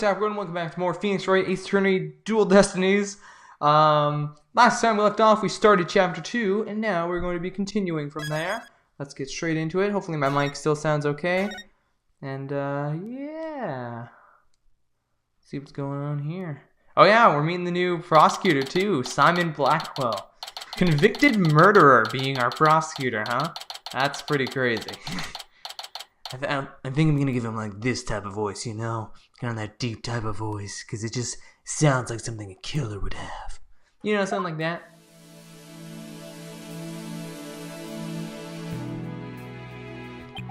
what's up, everyone? Welcome back to more Phoenix Wright Ace Attorney Dual Destinies. Last time we left off, we started Chapter 2, and now we're going to be continuing from there. Let's get straight into it. Hopefully my mic still sounds okay. And, yeah. See what's going on here. Oh yeah, we're meeting the new prosecutor, too. Simon Blackwell. Convicted murderer being our prosecutor, huh? That's pretty crazy. I think I'm gonna give him like this type of voice, you know? Kind of that deep type of voice, because it just sounds like something a killer would have. You know, something like that.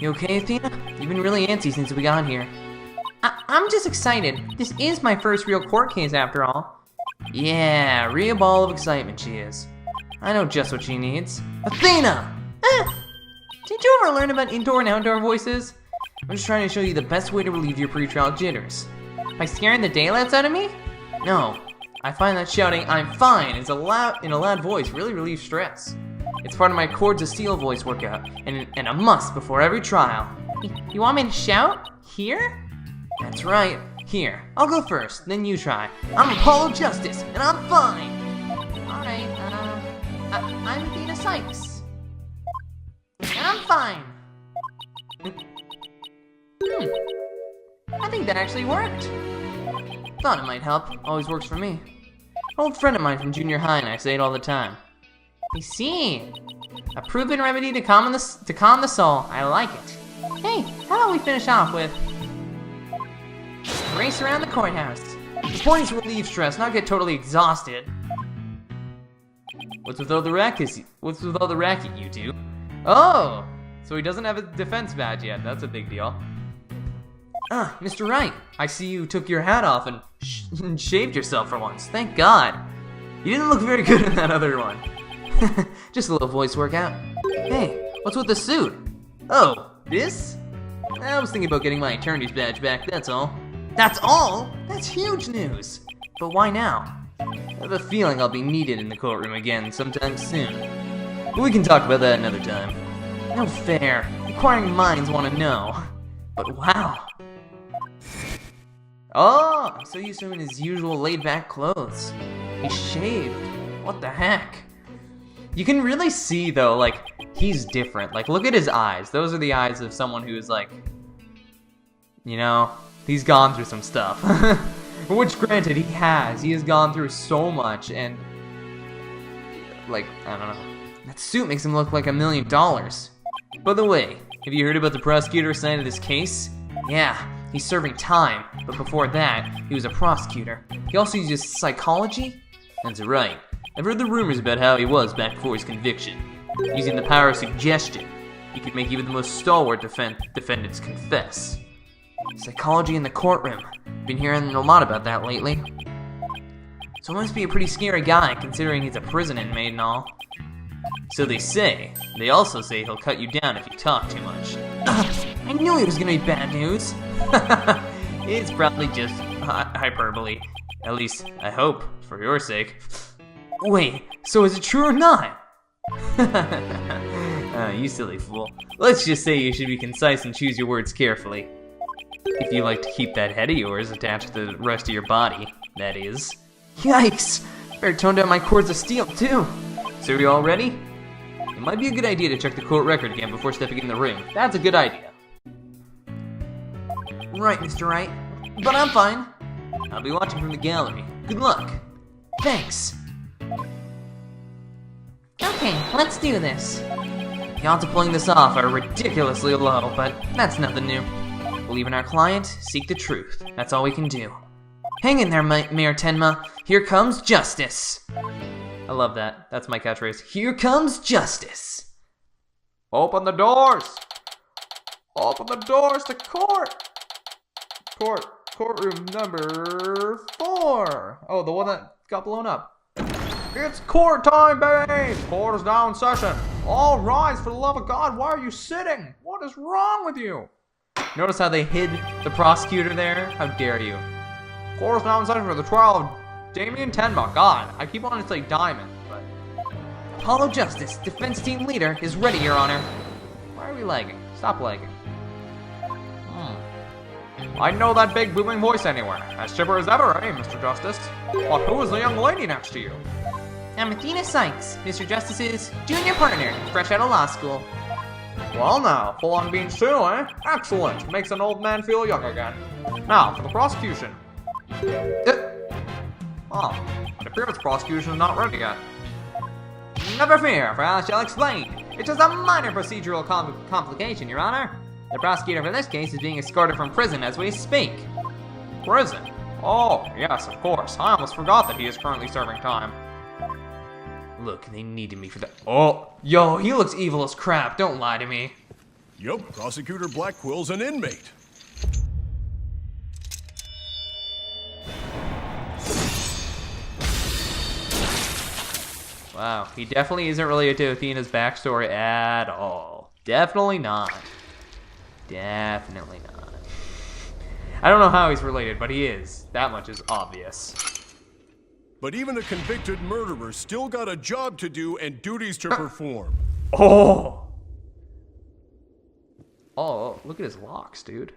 You okay, Athena? You've been really antsy since we got here. I'm just excited. This is my first real court case after all. Yeah, real ball of excitement she is. I know just what she needs. Athena! Did you ever learn about indoor and outdoor voices? I'm just trying to show you the best way to relieve your pretrial jitters. By scaring the daylights out of me? No. I find that shouting, "I'm fine," in a loud voice really relieves stress. It's part of my Chords of Steel voice workout, and a must before every trial. You want me to shout? Here? That's right. Here. I'll go first, then you try. I'm Apollo Justice, and I'm fine! Alright, I'm Athena Sykes. And I'm fine. I think that actually worked. Thought it might help. Always works for me. An old friend of mine from junior high and I say it all the time. I see. A proven remedy to calm the soul. I like it. Hey, how about we finish off with race around the courthouse? The point is to relieve stress, not get totally exhausted. What's with all the racket you two? Oh, so he doesn't have a defense badge yet. That's a big deal. Mr. Wright, I see you took your hat off and shaved yourself for once. Thank God. You didn't look very good in that other one. Just a little voice workout. Hey, what's with the suit? Oh, this? I was thinking about getting my attorney's badge back, that's all. That's all? That's huge news. But why now? I have a feeling I'll be needed in the courtroom again sometime soon. But we can talk about that another time. No fair. Inquiring minds want to know. But wow. Oh, I'm so used to him in his usual laid-back clothes. He's shaved. What the heck? You can really see, though, like, he's different. Like, look at his eyes. Those are the eyes of someone who's, like, you know, he's gone through some stuff. Which, granted, he has. He has gone through so much, and, like, I don't know. That suit makes him look like $1 million. By the way, have you heard about the prosecutor's side of this case? Yeah, he's serving time, but before that, he was a prosecutor. He also uses psychology? That's right. I've heard the rumors about how he was back before his conviction. Using the power of suggestion, he could make even the most stalwart defendants confess. Psychology in the courtroom. Been hearing a lot about that lately. So he must be a pretty scary guy, considering he's a prison inmate and all. So they say. They also say he'll cut you down if you talk too much. I knew it was gonna be bad news. It's probably just hyperbole. At least, I hope, for your sake. Wait, so is it true or not? You silly fool. Let's just say you should be concise and choose your words carefully. If you like to keep that head of yours attached to the rest of your body, that is. Yikes! Better tone down my Chords of Steel, too. So are you all ready? It might be a good idea to check the court record again before stepping in the ring. That's a good idea. Right, Mr. Wright. But I'm fine. I'll be watching from the gallery. Good luck. Thanks. Okay, let's do this. The odds of pulling this off are ridiculously low, but that's nothing new. Believe in our client, seek the truth. That's all we can do. Hang in there, Mayor Tenma. Here comes justice. I love that. That's my catchphrase. Here comes justice. Open the doors. Open the doors to court. Courtroom number 4. Oh, the one that got blown up. It's court time, baby. Court is now in session. All rise for the love of God. Why are you sitting? What is wrong with you? Notice how they hid the prosecutor there? How dare you? Court is now in session for the trial of Damien Tenma. God, I keep wanting to say Diamond, but... Apollo Justice, defense team leader, is ready, Your Honor. Why are we lagging? Stop lagging. I'd know that big booming voice anywhere. As chipper as ever, eh, Mr. Justice? But who is the young lady next to you? I'm Athena Sykes, Mr. Justice's junior partner, fresh out of law school. Well now, full on beans too, eh? Excellent. Makes an old man feel young again. Now, for the prosecution. Oh, it appears prosecution is not ready yet. Never fear, for I shall explain. It's just a minor procedural complication, Your Honor. The prosecutor for this case is being escorted from prison as we speak. Prison? Oh, yes, of course. I almost forgot that he is currently serving time. Look, they needed me for that. Oh, yo, he looks evil as crap. Don't lie to me. Yup, Prosecutor Blackwell's an inmate. Wow, he definitely isn't related to Athena's backstory at all. Definitely not. Definitely not. I don't know how he's related, but he is. That much is obvious. But even a convicted murderer still got a job to do and duties to perform. Oh! Oh, look at his locks, dude.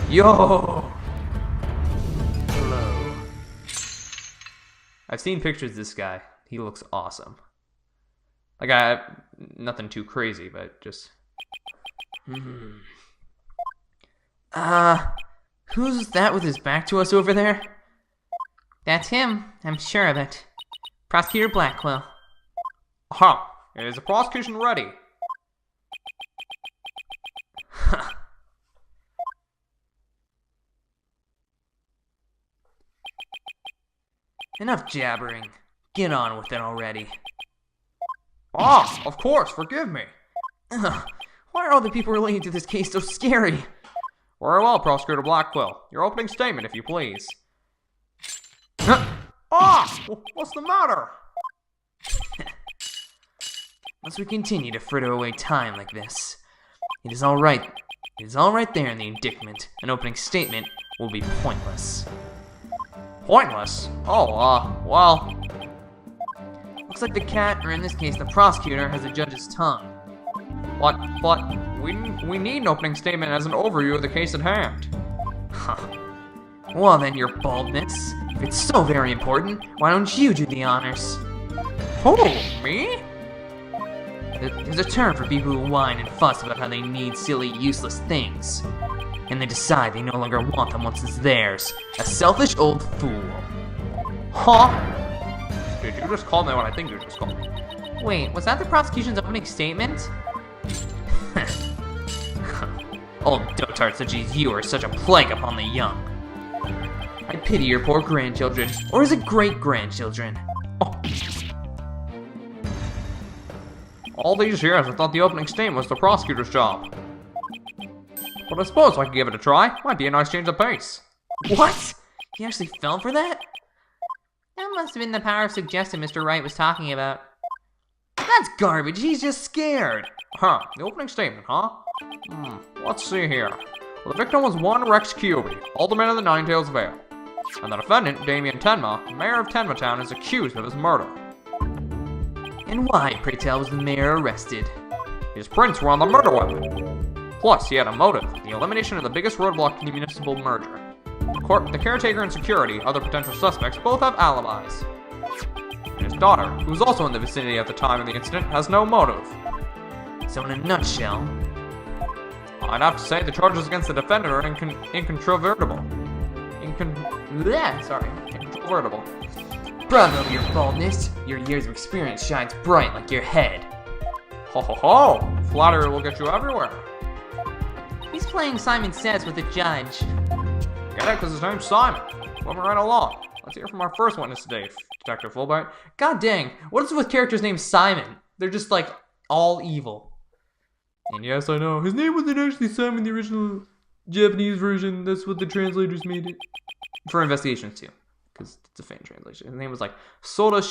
Yo! Hello. I've seen pictures of this guy. He looks awesome. Like, nothing too crazy, but just... who's that with his back to us over there? That's him, I'm sure of it. Prosecutor Blackwell. Aha! Is the prosecution ready? Enough jabbering. Get on with it already. Ah, of course, forgive me. Why are all the people related to this case so scary? Very well, Prosecutor Blackwell. Your opening statement, if you please. Ah! What's the matter? Must we continue to fritter away time like this? It is all right. It is all right there in the indictment. An opening statement will be pointless. Pointless? Oh, well... Looks like the cat, or in this case the prosecutor, has a judge's tongue. But we need an opening statement as an overview of the case at hand. Huh. Well then, your baldness. If it's so very important, why don't you do the honors? Who? Me? There's a term for people who whine and fuss about how they need silly, useless things. And they decide they no longer want them once it's theirs. A selfish old fool. Huh? Did you just call me what I think you just called me? Wait, was that the prosecution's opening statement? Old dotards such as you are such a plague upon the young. I pity your poor grandchildren, or is it great-grandchildren? Oh. All these years I thought the opening statement was the prosecutor's job. But I suppose I could give it a try. Might be a nice change of pace. What? He actually fell for that? That must have been the power of suggestion Mr. Wright was talking about. That's garbage, he's just scared. Huh, the opening statement, huh? Let's see here. Well, the victim was one Rex Cuby, alderman of the Nine Tails Vale. And the defendant, Damien Tenma, mayor of Tenma Town, is accused of his murder. And why, pray tell, was the mayor arrested? His prints were on the murder weapon. Plus, he had a motive, the elimination of the biggest roadblock to the municipal merger. The caretaker and security, other potential suspects, both have alibis. And his daughter, who was also in the vicinity at the time of the incident, has no motive. So in a nutshell... I'd have to say the charges against the defendant are incontrovertible. Incontrovertible. Bravo, your baldness. Your years of experience shines bright like your head. Ho ho ho! Flattery will get you everywhere. He's playing Simon Says with the judge. Get it? Because his name's Simon. Moving right along. Let's hear from our first witness today, Detective Fulbright. God dang, what is with characters named Simon? They're just like all evil. And yes, I know. His name wasn't actually Simon, the original Japanese version. That's what the translators made it. For investigations too. Because it's a fan translation. His name was like Soda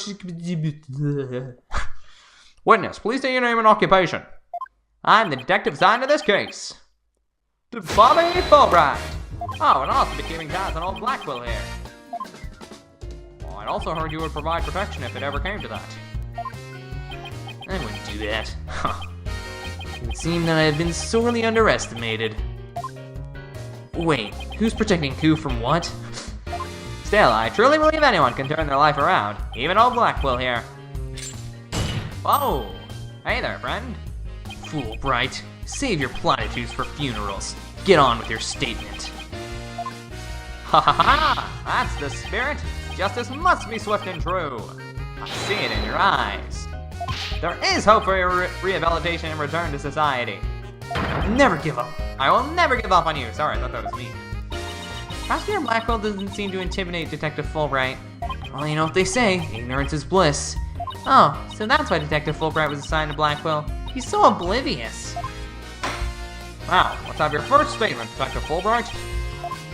Witness, please state your name and occupation. I'm the detective assigned to this case. Bobby Fulbright. Oh, and I'll also be keeping tabs on old Blackwell here. Well, I'd also heard you would provide protection if it ever came to that. I wouldn't do that. Huh. It would seem that I have been sorely underestimated. Wait, who's protecting who from what? Still, I truly believe anyone can turn their life around, even old Blackwell here. Whoa! Hey there, friend. Fool, Wright. Save your platitudes for funerals. Get on with your statement. Ha ha ha! That's the spirit! Justice must be swift and true. I see it in your eyes. There is hope for your rehabilitation and return to society. Never give up. I will never give up on you. Sorry, I thought that was me. Prosecutor Blackwell doesn't seem to intimidate Detective Fulbright. Well, you know what they say, ignorance is bliss. Oh, so that's why Detective Fulbright was assigned to Blackwell. He's so oblivious. Wow, let's have your first statement, Detective Fulbright.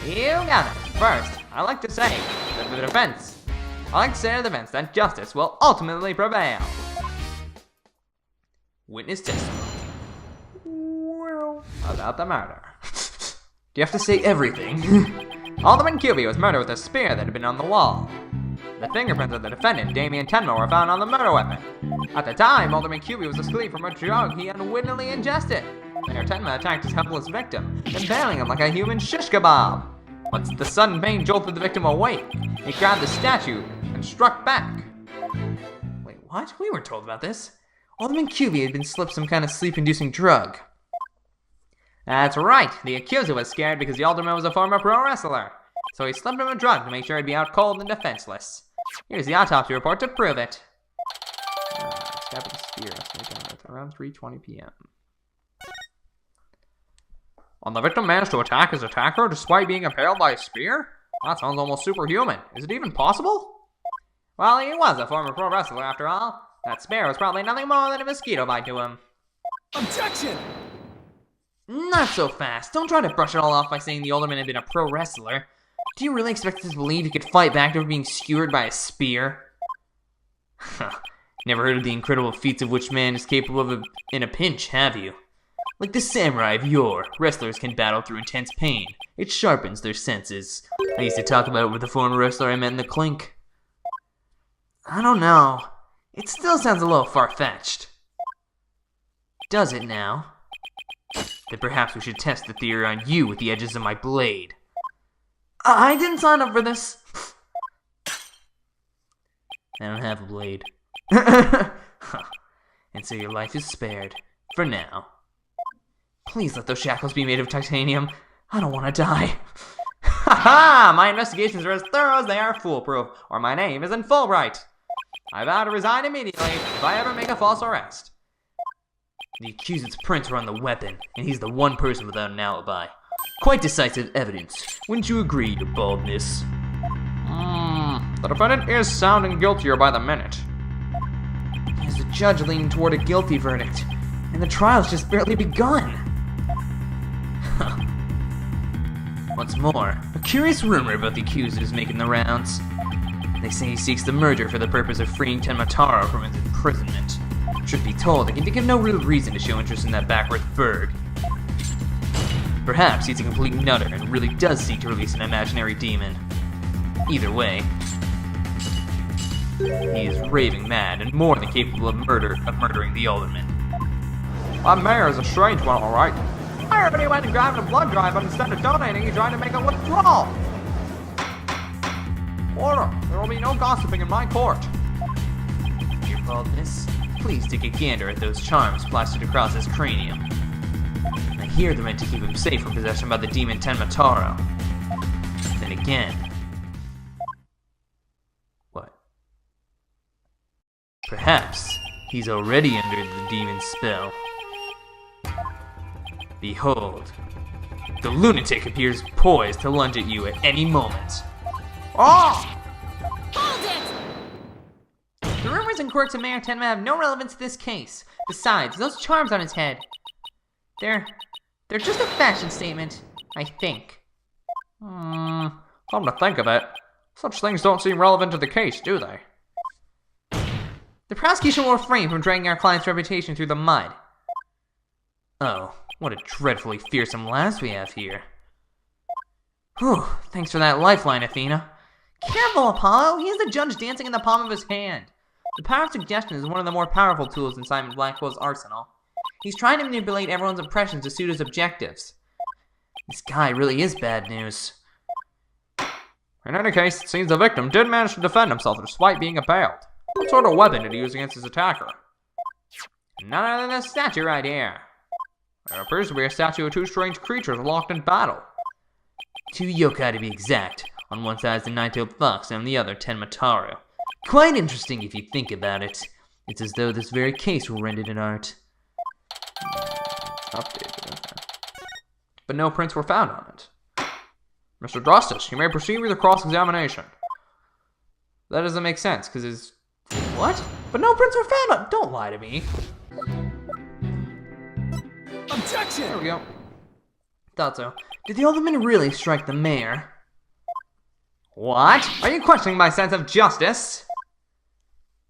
You got it. First, I like to say to the defense that justice will ultimately prevail. Witness testimony. Well, about the murder. Do you have to say everything? Alderman Cubey was murdered with a spear that had been on the wall. The fingerprints of the defendant, Damien Tenmo, were found on the murder weapon. At the time, Alderman Cubey was asleep from a drug he unwittingly ingested. Mayor Tenmo attacked his helpless victim, impaling him like a human shish kebab. Once the sudden pain jolted the victim awake, he grabbed the statue and struck back. Wait, what? We weren't told about this. Alderman Cubey had been slipped some kind of sleep-inducing drug. That's right. The accuser was scared because the alderman was a former pro wrestler. So he slipped him a drug to make sure he'd be out cold and defenseless. Here's the autopsy report to prove it. Stab with a spear, estimated around 3:20 p.m. When the victim managed to attack his attacker despite being impaled by a spear? That sounds almost superhuman. Is it even possible? Well, he was a former pro wrestler after all. That spear was probably nothing more than a mosquito bite to him. Objection! Not so fast. Don't try to brush it all off by saying the alderman had been a pro wrestler. Do you really expect us to believe he could fight back after being skewered by a spear? Never heard of the incredible feats of which man is capable of in a pinch, have you? Like the samurai of yore, wrestlers can battle through intense pain. It sharpens their senses. I used to talk about it with a former wrestler I met in the clink. I don't know. It still sounds a little far-fetched. Does it now? Then perhaps we should test the theory on you with the edges of my blade. I didn't sign up for this. I don't have a blade. And so your life is spared. For now. Please let those shackles be made of titanium. I don't want to die. Ha! My investigations are as thorough as they are foolproof, or my name isn't Fulbright. I vow to resign immediately if I ever make a false arrest. The accused's prints were on the weapon, and he's the one person without an alibi. Quite decisive evidence. Wouldn't you agree, your baldness? The defendant is sounding guiltier by the minute. There's the judge leaning toward a guilty verdict, and the trial's just barely begun. What's more, a curious rumor about the accused is making the rounds. They say he seeks the murder for the purpose of freeing Tenmataro from his imprisonment. Truth be told, I can think of no real reason to show interest in that backward bird. Perhaps he's a complete nutter and really does seek to release an imaginary demon. Either way, he is raving mad and more than capable of murdering the alderman. That mayor is a strange one, all right. I heard he went and grabbed a blood drive, but instead of donating, he tried to make a withdrawal. Order! There will be no gossiping in my court. Your baldness, please take a gander at those charms plastered across his cranium. I hear they're meant to keep him safe from possession by the demon Tenmataro. Then again... What? Perhaps he's already under the demon's spell. Behold, the lunatic appears poised to lunge at you at any moment. Oh! Hold it! The rumors and quirks of Mayor Tenma have no relevance to this case. Besides, those charms on his head, they're just a fashion statement, I think. Come to think of it, such things don't seem relevant to the case, do they? The prosecution will refrain from dragging our client's reputation through the mud. Oh, what a dreadfully fearsome lass we have here. Whew, thanks for that lifeline, Athena. Careful, Apollo! He has the judge dancing in the palm of his hand. The power of suggestion is one of the more powerful tools in Simon Blackwell's arsenal. He's trying to manipulate everyone's impressions to suit his objectives. This guy really is bad news. In any case, it seems the victim did manage to defend himself despite being impaled. What sort of weapon did he use against his attacker? None other than this statue right here. There appears to be a statue of two strange creatures locked in battle. 2 yokai to be exact. On one side is the nine-tailed fox, and on the other, Tenmataru. Quite interesting if you think about it. It's as though this very case were rendered in art. Updated, okay. But no prints were found on it. Mr. Justice, you may proceed with the cross-examination. That doesn't make sense, because it's... What? But no prints were found on... Don't lie to me. Objection! There we go. Thought so. Did the alderman really strike the mayor? What? Are you questioning my sense of justice?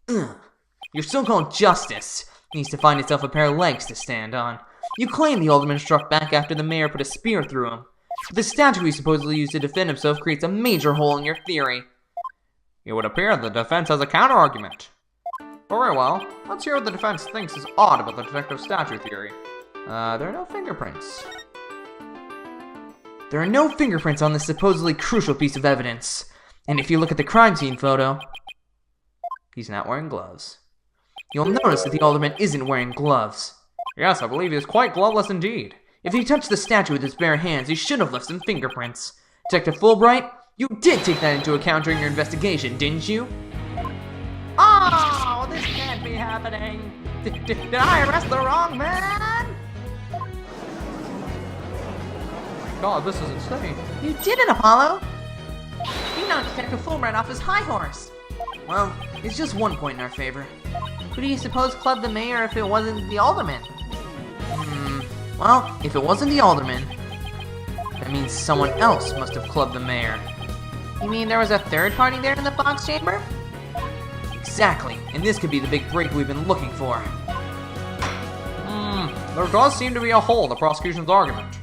Ugh. Your so-called justice needs to find itself a pair of legs to stand on. You claim the alderman struck back after the mayor put a spear through him. But the statue he supposedly used to defend himself creates a major hole in your theory. It would appear the defense has a counter-argument. Very well, let's hear what the defense thinks is odd about the defective statue theory. There are no fingerprints. There are no fingerprints on this supposedly crucial piece of evidence. And if you look at the crime scene photo, he's not wearing gloves. You'll notice that the alderman isn't wearing gloves. Yes, I believe he is quite gloveless indeed. If he touched the statue with his bare hands, he should have left some fingerprints. Detective Fulbright, you did take that into account during your investigation, didn't you? Oh, this can't be happening. Did I arrest the wrong man? Oh my god, this is insane. You did it, Apollo! You knocked Detective Fulbright off his high horse. Well, it's just 1 point in our favor. Who do you suppose clubbed the mayor if it wasn't the alderman? Well, if it wasn't the alderman, that means someone else must have clubbed the mayor. You mean there was a third party there in the box chamber? Exactly, and this could be the big break we've been looking for. There does seem to be a hole in the prosecution's argument.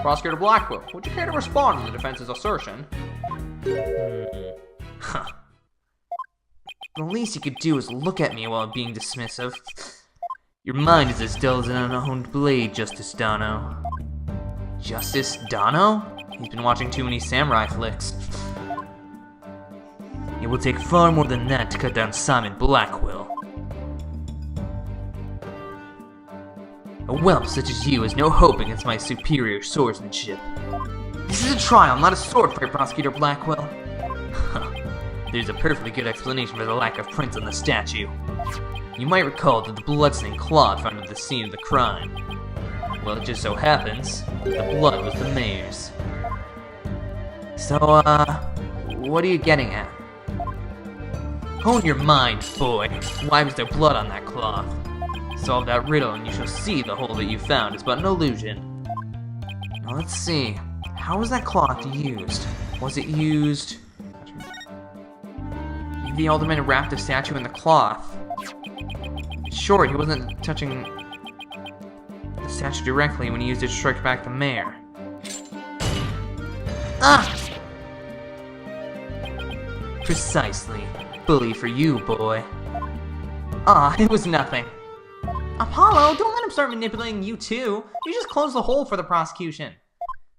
Prosecutor Blackwell, would you care to respond to the defense's assertion? Huh. The least you could do is look at me while being dismissive. Your mind is as dull as an unhoned blade, Justice Dono. Justice Dono? He's been watching too many samurai flicks. It will take far more than that to cut down Simon Blackwell. A whelp such as you has no hope against my superior swordsmanship. This is a trial, not a sword fight, Prosecutor Blackwell. There's a perfectly good explanation for the lack of prints on the statue. You might recall that the bloodstained cloth found at the scene of the crime. Well, it just so happens that the blood was the mayor's. So, what are you getting at? Hone your mind, boy. Why was there blood on that cloth? Solve that riddle and you shall see the hole that you found is but an illusion. Now let's see. How was that cloth used? Was it used... Maybe the alderman wrapped the statue in the cloth. Sure, he wasn't touching the statue directly when he used it to strike back the mayor. Ah! Precisely. Bully for you, boy. Ah, it was nothing. Apollo, don't let him start manipulating you too. You just closed the hole for the prosecution.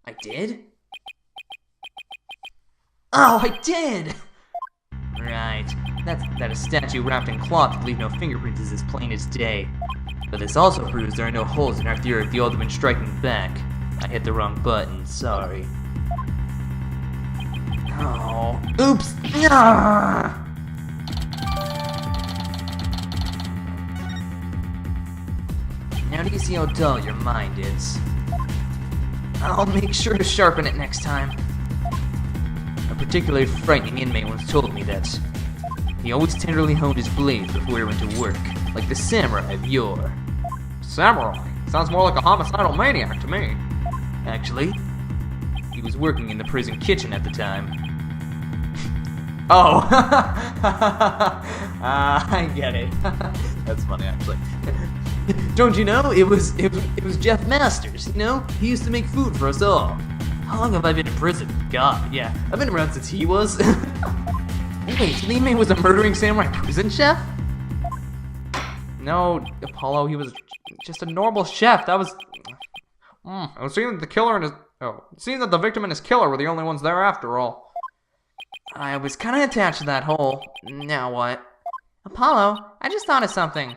I did? Oh, I did! Right. That a statue wrapped in cloth would leave no fingerprints is as plain as day. But this also proves there are no holes in our theory of the alderman striking back. I hit the wrong button, sorry. Oh, oops! Ah! Now do you see how dull your mind is? I'll make sure to sharpen it next time. A particularly frightening inmate once told me that he always tenderly honed his blade before he went to work, like the samurai of yore. Samurai? Sounds more like a homicidal maniac to me. Actually, he was working in the prison kitchen at the time. Oh! I get it. That's funny, actually. Don't you know, it was Jeff Masters, you know? He used to make food for us all. How long have I been in prison? God, yeah. I've been around since he was. Wait, so the inmate was a murdering samurai prison chef? No, Apollo, he was just a normal chef. That was... It seems that the killer and his... Oh, it seems that the victim and his killer were the only ones there after all. I was kind of attached to that hole. Now what? Apollo, I just thought of something.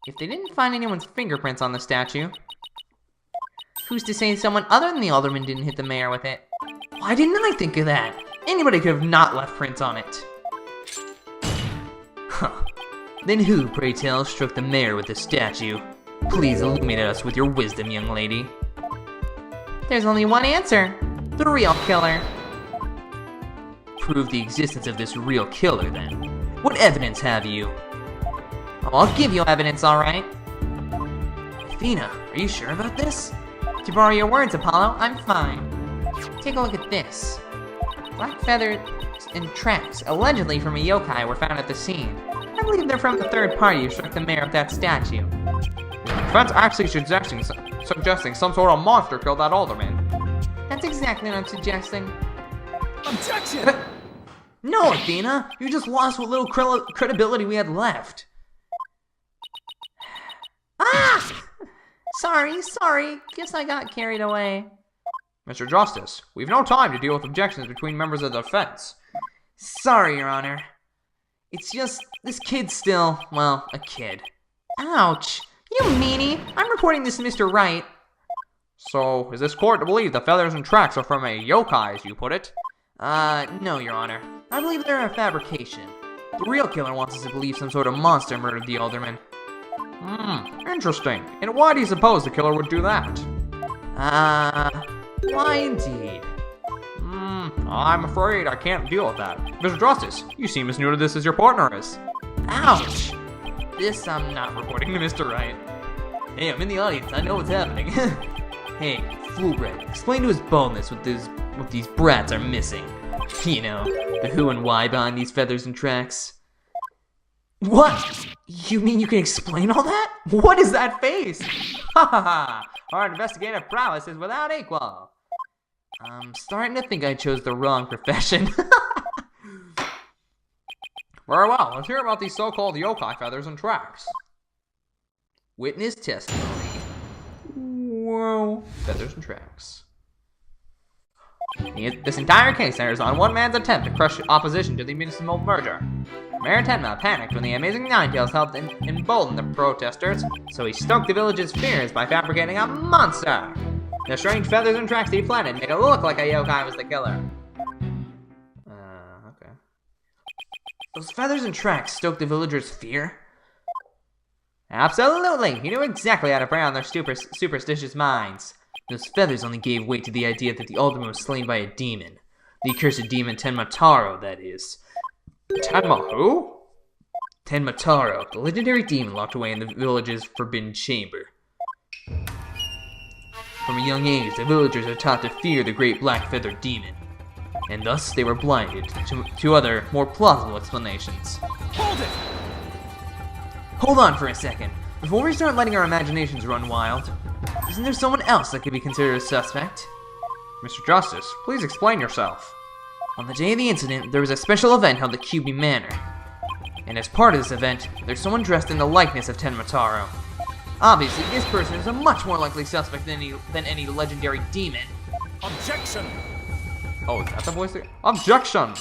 If they didn't find anyone's fingerprints on the statue, who's to say someone other than the alderman didn't hit the mayor with it? Why didn't I think of that? Anybody could have not left prints on it. Huh. Then who, pray tell, struck the mayor with the statue? Please illuminate us with your wisdom, young lady. There's only one answer. The real killer. Prove the existence of this real killer, then. What evidence have you? Oh, I'll give you evidence, alright. Athena, are you sure about this? To borrow your words, Apollo, I'm fine. Take a look at this. Black feathers and tracks, allegedly from a yokai, were found at the scene. I believe they're from the third party who struck the mayor of that statue. Defense actually suggesting some sort of monster killed that alderman. That's exactly what I'm suggesting. Objection! No, Athena! You just lost what little credibility we had left. Ah! Sorry. Guess I got carried away. Mr. Justice, we've no time to deal with objections between members of the defense. Sorry, Your Honor. It's just, this kid's still, well, a kid. Ouch! You meanie! I'm reporting this to Mr. Wright. So, is this court to believe the feathers and tracks are from a yokai, as you put it? No, Your Honor. I believe they're a fabrication. The real killer wants us to believe some sort of monster murdered the alderman. Interesting. And why do you suppose the killer would do that? Why indeed? I'm afraid I can't deal with that. Mr. Justice, you seem as new to this as your partner is. Ouch! This I'm not reporting to Mr. Wright. Hey, I'm in the audience. I know what's happening. Hey, Foolbread, explain to his boldness what these brats are missing. You know, the who and why behind these feathers and tracks. What? You mean you can explain all that? What is that face? Ha ha ha! Our investigative prowess is without equal. I'm starting to think I chose the wrong profession. Very well, let's hear about these so-called yokai feathers and tracks. Witness testimony. Whoa. Feathers and tracks. This entire case centers on one man's attempt to crush opposition to the municipal merger. Mayor Tenma panicked when the amazing Ninetales helped embolden the protesters, so he stoked the village's fears by fabricating a monster. The strange feathers and tracks he planted made it look like a yokai was the killer. Okay. Those feathers and tracks stoked the villagers' fear? Absolutely! He knew exactly how to prey on their superstitious minds. Those feathers only gave weight to the idea that the alderman was slain by a demon. The accursed demon Tenma Taro, that is. Tenma who? Tenma Taro, the legendary demon locked away in the village's forbidden chamber. From a young age, the villagers are taught to fear the great black feathered demon. And thus they were blinded to other, more plausible explanations. Hold it! Hold on for a second. Before we start letting our imaginations run wild, isn't there someone else that could be considered a suspect? Mr. Justice, please explain yourself. On the day of the incident, there was a special event held at QB Manor. And as part of this event, there's someone dressed in the likeness of Tenma Taro. Obviously, this person is a much more likely suspect than any legendary demon. Objection! Oh, is that the voice? Objection!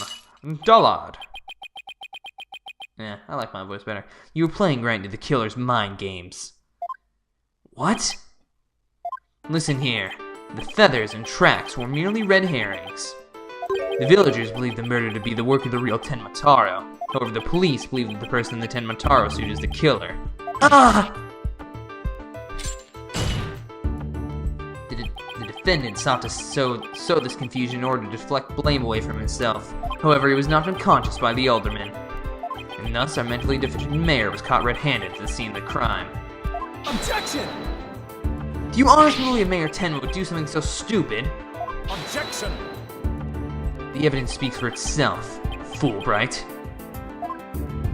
Dullard. Yeah, I like my voice better. You were playing right into the killer's mind games. What? Listen here. The feathers and tracks were merely red herrings. The villagers believed the murder to be the work of the real Tenma Taro. However, the police believe that the person in the Tenma Taro suit is the killer. Ah! The defendant sought to sow this confusion in order to deflect blame away from himself. However, he was knocked unconscious by the alderman. And thus, our mentally deficient mayor was caught red-handed at the scene of the crime. Objection! Do you honestly believe Mayor Tenma would do something so stupid? Objection! The evidence speaks for itself, Fulbright.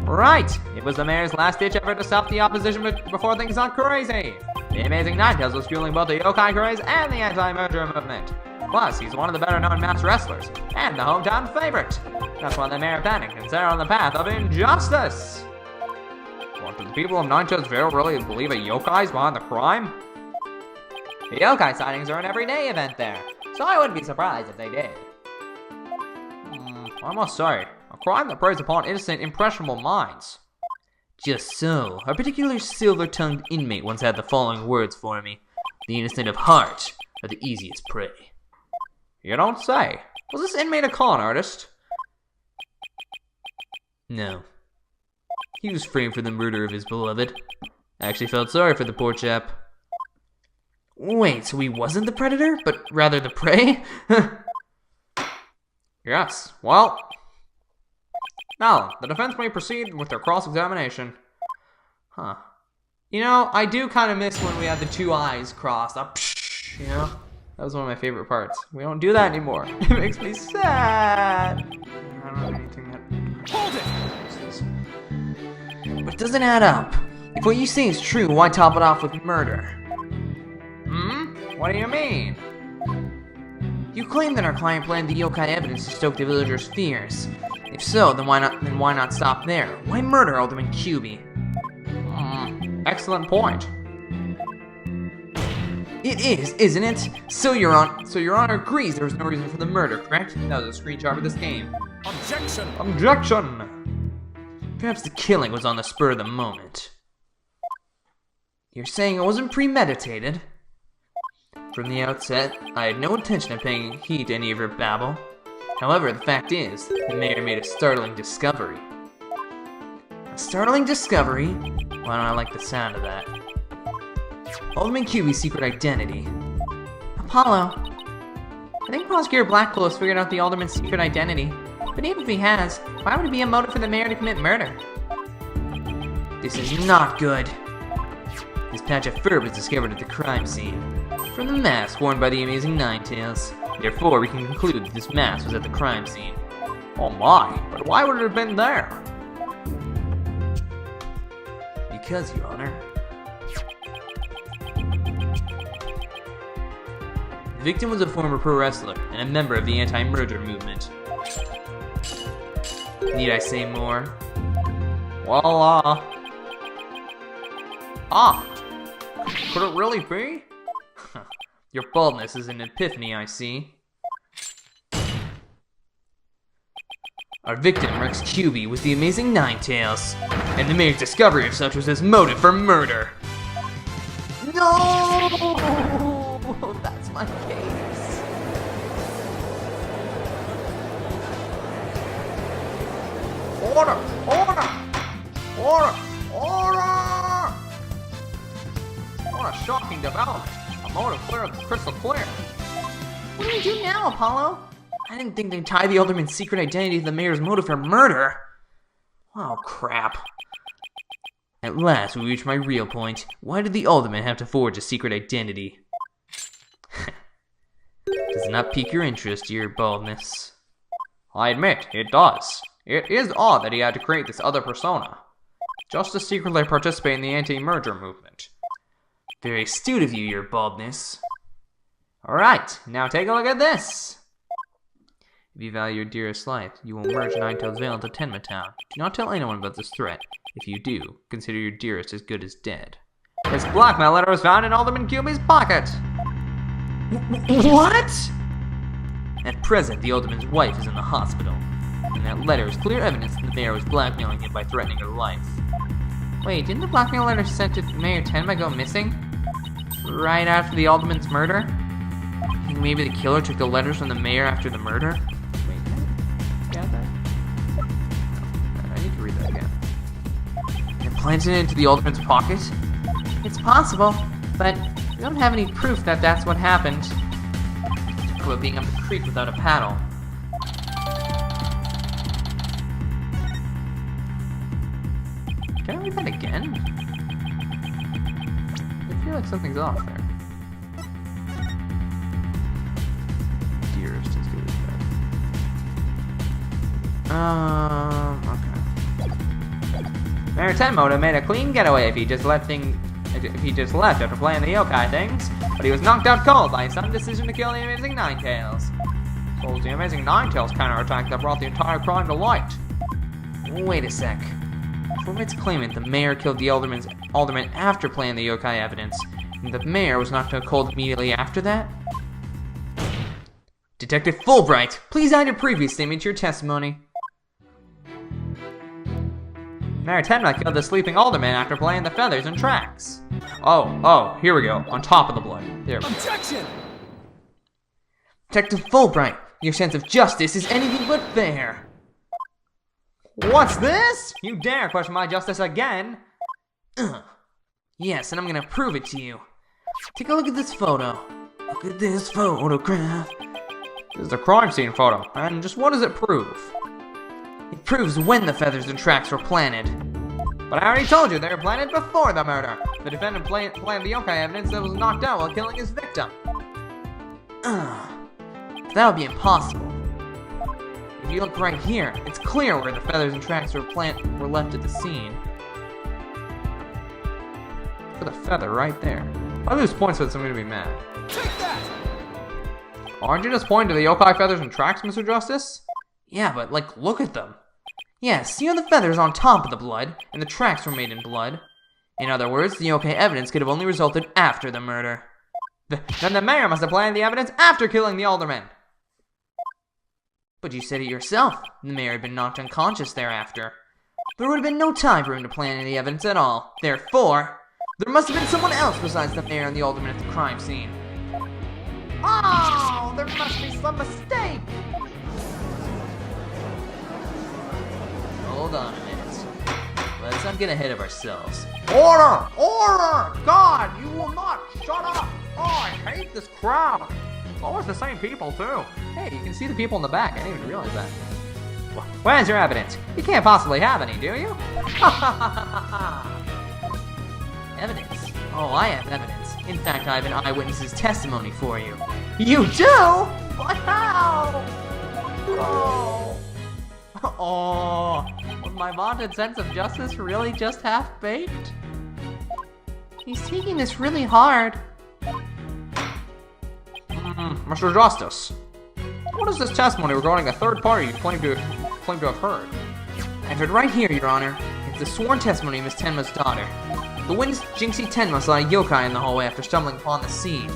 Right! It was the mayor's last-ditch effort to stop the opposition before things got crazy. The amazing Ninetales was fueling both the yokai craze and the anti-merger movement. Plus, he's one of the better-known masked wrestlers, and the hometown favorite. That's why the mayor panicked and set her on the path of injustice. What, do the people of Ninetales Vale really believe a yokai's behind the crime? The yokai sightings are an everyday event there, so I wouldn't be surprised if they did. I must say, a crime that preys upon innocent, impressionable minds. Just so, a particular silver-tongued inmate once had the following words for me. The innocent of heart are the easiest prey. You don't say. Was this inmate a con artist? No. He was framed for the murder of his beloved. I actually felt sorry for the poor chap. Wait, so he wasn't the predator, but rather the prey? Yes, well... Now, the defense may proceed with their cross-examination. Huh. You know, I do kind of miss when we had the two eyes crossed up, you know? That was one of my favorite parts. We don't do that anymore. It makes me sad. I don't have anything that... Hold it! But it doesn't add up. If what you say is true, why top it off with murder? What do you mean? You claim that our client planned the yokai evidence to stoke the villagers' fears. If so, then why not stop there? Why murder Alderman QB? Excellent point. It is, isn't it? So your honor agrees there was no reason for the murder, correct? That was a screenshot of this game. Objection! Objection! Perhaps the killing was on the spur of the moment. You're saying it wasn't premeditated? From the outset, I had no intention of paying heed to any of your babble. However, the fact is, the mayor made a startling discovery. A startling discovery? Why don't I like the sound of that? Alderman QB's secret identity. Apollo. I think Prosecutor Blackclothes figured out the Alderman's secret identity. But even if he has, why would it be a motive for the mayor to commit murder? This is not good. This patch of fur was discovered at the crime scene. From the mask worn by the amazing Ninetales. Therefore, we can conclude that this mask was at the crime scene. Oh my, but why would it have been there? Because, Your Honor. The victim was a former pro wrestler and a member of the anti-murder movement. Need I say more? Well, could it really be? Your baldness is an epiphany, I see. Our victim, Rex QB, was the amazing Ninetales, and the mayor's discovery of such was his motive for murder. No! That's my case. Order! Order! Order! Order! What a shocking development. A motive crystal clear. What do we do now, Apollo? I didn't think they'd tie the Alderman's secret identity to the mayor's motive for murder. Oh, crap. At last, we reach my real point. Why did the Alderman have to forge a secret identity? Does it not pique your interest, your baldness? I admit, it does. It is odd that he had to create this other persona, just to secretly participate in the anti-merger movement. Very astute of you, your baldness. Alright, now take a look at this. If you value your dearest life, you will merge Ninetales Vale into Tenma Town. Do not tell anyone about this threat. If you do, consider your dearest as good as dead. This blackmail letter was found in Alderman QB's pocket. What? At present, the Alderman's wife is in the hospital. And that letter is clear evidence that the mayor was blackmailing him by threatening her life. Wait, didn't the blackmail letter sent to Mayor Tenma go missing? Right after the Alderman's murder? Think maybe the killer took the letters from the mayor after the murder? Wait, got that? No, I need to read that again. And planted it into the Alderman's pocket? It's possible, but we don't have any proof that that's what happened. Talk about being up the creek without a paddle. Can I read that again? I feel like something's off there. Dearest is good as dead. Okay. Mayor Tenma would have made a clean getaway if he just left after playing the yokai things, but he was knocked out cold by his sudden decision to kill the amazing Ninetales. So it was the amazing Ninetales counterattack that brought the entire crime to light. Wait a sec. For Wright's claimant, the mayor killed the alderman after planting the yokai evidence, and the mayor was not cold immediately after that? Detective Fulbright, please add your previous statement to your testimony. Mayor Tenma killed the sleeping alderman after playing the feathers and tracks. Oh, here we go. On top of the blood. There we go. Objection! Detective Fulbright, your sense of justice is anything but fair. What's this? You dare question my justice again? Yes, and I'm gonna prove it to you. Take a look at this photo. Look at this photograph. This is a crime scene photo, and just what does it prove? It proves when the feathers and tracks were planted. But I already told you they were planted before the murder. The defendant planted the yokai evidence that was knocked out while killing his victim. That would be impossible. If you look right here, it's clear where the feathers and tracks were left at the scene. For the feather right there. If I lose points for this, I'm gonna be mad. Take that! Aren't you just pointing to the yokai feathers and tracks, Mr. Justice? Yeah, but like, look at them. Yeah, see how the feathers on top of the blood, and the tracks were made in blood? In other words, the yokai evidence could have only resulted after the murder. Then the mayor must have planted the evidence after killing the alderman. But you said it yourself. The mayor had been knocked unconscious thereafter. There would have been no time for him to plant any evidence at all. Therefore, there must have been someone else besides the mayor and the alderman at the crime scene. Oh, there must be some mistake. Hold on a minute. Let's not get ahead of ourselves. Order! Order! God, you will not shut up! Oh, I hate this crowd. It's always the same people, too. Hey, you can see the people in the back. I didn't even realize that. Where's your evidence? You can't possibly have any, do you? Evidence? Oh, I have evidence. In fact, I have an eyewitness's testimony for you. You do? But how? Oh, was my vaunted sense of justice really just half-baked? He's taking this really hard. Mr. Justice, what is this testimony regarding a third party you claim to have heard? I heard right here, Your Honor. It's the sworn testimony of Miss Tenma's daughter. The witness, Jinxie Tenma, saw a yokai in the hallway after stumbling upon the scene.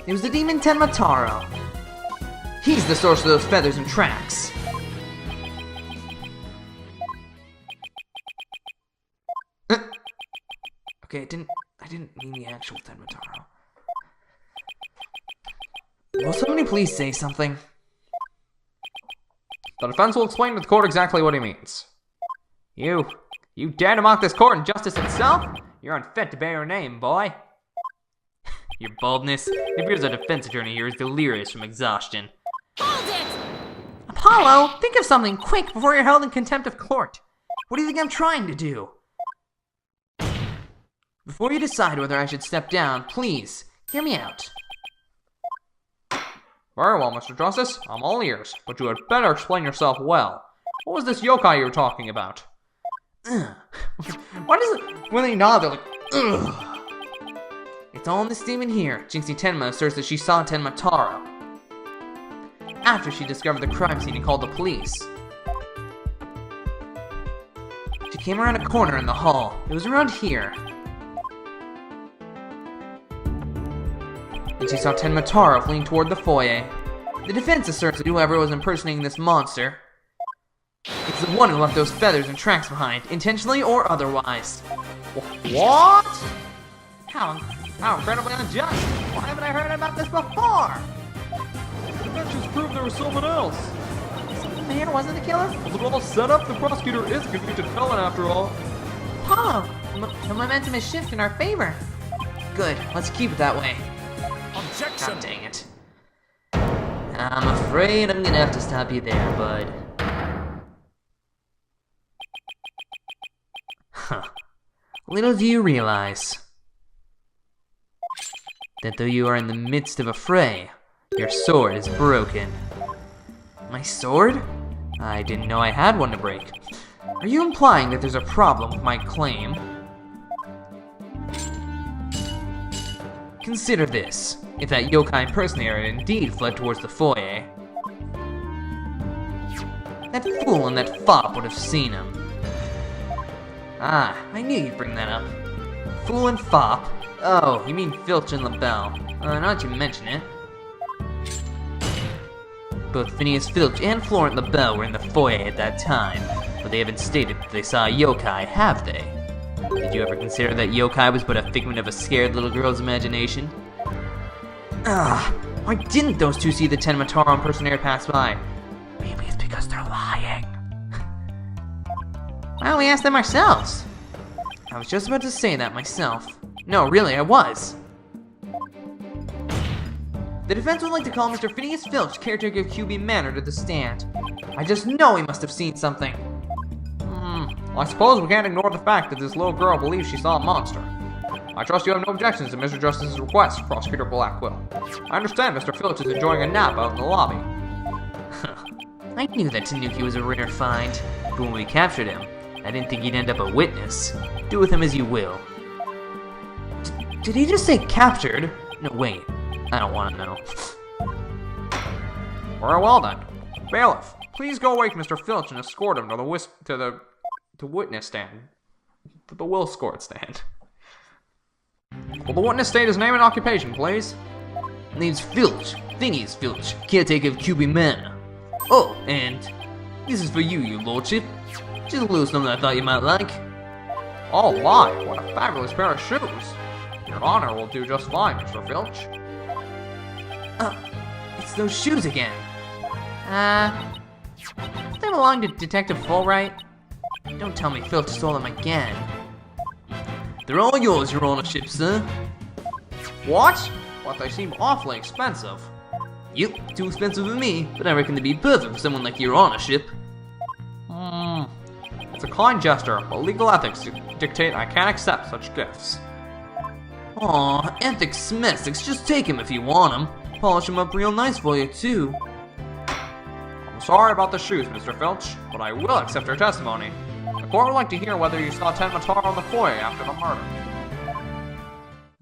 It was the demon Tenma Taro. He's the source of those feathers and tracks. Okay, I didn't mean the actual Tenma Taro. Will somebody please say something? The defense will explain to the court exactly what he means. You dare to mock this court and justice itself? You're unfit to bear your name, boy. Your boldness, it appears a defense attorney here is delirious from exhaustion. Hold it! Apollo, think of something quick before you're held in contempt of court. What do you think I'm trying to do? Before you decide whether I should step down, please, hear me out. Very well, Mr. Justice. I'm all ears, but you had better explain yourself well. What was this yokai you were talking about? Why does it, when they nod, they're like, ugh. It's all in this statement here. Jinxie Tenma asserts that she saw Tenma Taro after she discovered the crime scene and called the police. She came around a corner in the hall. It was around here. And she saw Tenma Taro fleeing toward the foyer. The defense asserts that whoever was impersonating this monster is the one who left those feathers and tracks behind, intentionally or otherwise. What? How incredibly unjust! Why haven't I heard about this before? The defense just proved there was someone else. The mayor wasn't the killer? Was it all set up? The prosecutor is a convicted felon after all. Apollo, the momentum has shifted in our favor. Good, let's keep it that way. Objection! God dang it. I'm afraid I'm gonna have to stop you there, bud. Huh. Little do you realize that though you are in the midst of a fray, your sword is broken. My sword? I didn't know I had one to break. Are you implying that there's a problem with my claim? Consider this. If that yokai impersonator had indeed fled towards the foyer, that fool and that fop would have seen him. Ah, I knew you'd bring that up. Fool and fop. Oh, you mean Filch and LaBelle. Now that you mention it. Both Phineas Filch and Florent LaBelle were in the foyer at that time, but they haven't stated that they saw a yokai, have they? Did you ever consider that yokai was but a figment of a scared little girl's imagination? Ah, why didn't those two see the Tenmataro impersonator pass by? Maybe it's because they're lying. Why don't we ask them ourselves? I was just about to say that myself. No, really, I was. The defense would like to call Mr. Phineas Filch, caretaker of QB Manor, to the stand. I just know he must have seen something. Well, I suppose we can't ignore the fact that this little girl believes she saw a monster. I trust you have no objections to Mr. Justice's request, Prosecutor Blackwell. I understand Mr. Filch is enjoying a nap out in the lobby. I knew that Tanuki was a rare find, but when we captured him, I didn't think he'd end up a witness. Do with him as you will. Did he just say captured? No, wait. I don't want to know. Very well then. Bailiff, please go wake Mr. Filch and escort him to the witness stand. To the will escort stand. Will the witness state his name and occupation, please? Name's Filch. Phineas Filch, caretaker of QB Manor. Oh, and this is for you, your lordship. Just a little something I thought you might like. Oh my, what a fabulous pair of shoes. Your honor will do just fine, Mr. Filch. It's those shoes again. They belong to Detective Wright. Don't tell me Filch stole them again. They're all yours, your ownership, sir. What? But they seem awfully expensive. Yep, too expensive for me, but I reckon they'd be perfect for someone like your ownership. It's a kind gesture, but legal ethics dictate I can't accept such gifts. Aw, ethics smestics, just take him if you want him. Polish him up real nice for you, too. I'm sorry about the shoes, Mr. Filch, but I will accept your testimony. The court would like to hear whether you saw Tenmataro on the foyer after the murder.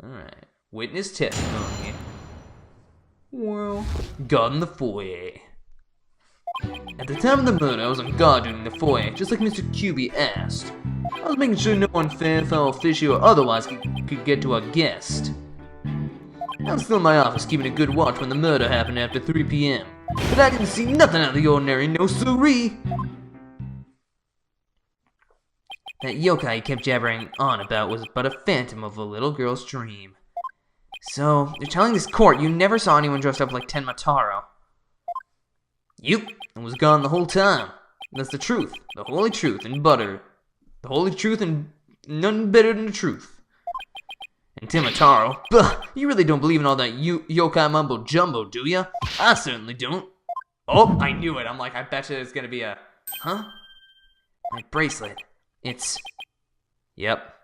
Alright, witness testimony. Well, guard in the foyer. At the time of the murder, I was on guard duty in the foyer, just like Mr. QB asked. I was making sure no unfair, foul, fishy, or otherwise could get to our guest. I was still in my office keeping a good watch when the murder happened after 3 p.m. But I didn't see nothing out of the ordinary, no siree! That yokai he kept jabbering on about was but a phantom of a little girl's dream. So, you're telling this court you never saw anyone dressed up like Tenmataro? Yep, and was gone the whole time. That's the truth, the holy truth, and butter. The holy truth and none better than the truth. And Tenmataro, bah, you really don't believe in all that yokai mumbo jumbo, do ya? I certainly don't. Oh, I knew it. I'm like, I bet you it's gonna be a... Huh? My bracelet. It's... Yep.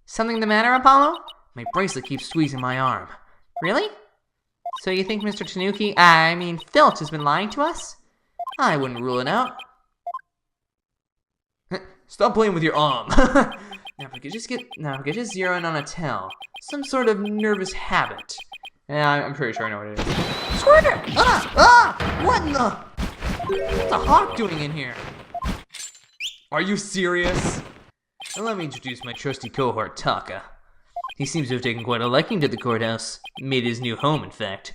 Something the matter, Apollo? My bracelet keeps squeezing my arm. Really? So you think Mr. Filch has been lying to us? I wouldn't rule it out. Stop playing with your arm. Now if we could just zero in on a tell. Some sort of nervous habit. Yeah, I'm pretty sure I know what it is. Squirter! What in the... What's a hawk doing in here? Are you serious? Now let me introduce my trusty cohort, Taka. He seems to have taken quite a liking to the courthouse. Made his new home, in fact.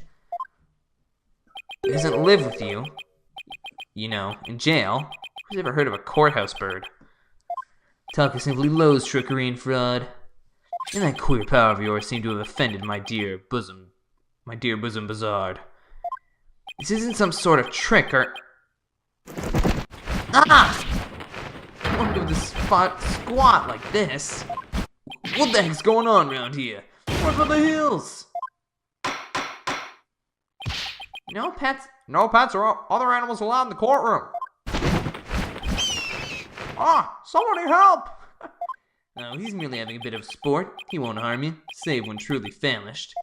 He doesn't live with you. You know, in jail. Who's ever heard of a courthouse bird? Taka simply loathes trickery and fraud. And that queer power of yours seemed to have offended my dear bosom Bazard. This isn't some sort of trick or... Ah! I don't do this squat like this. What the heck's going on around here? What for the hills? No pets or other animals allowed in the courtroom. Somebody help! No, he's merely having a bit of sport. He won't harm you, save when truly famished.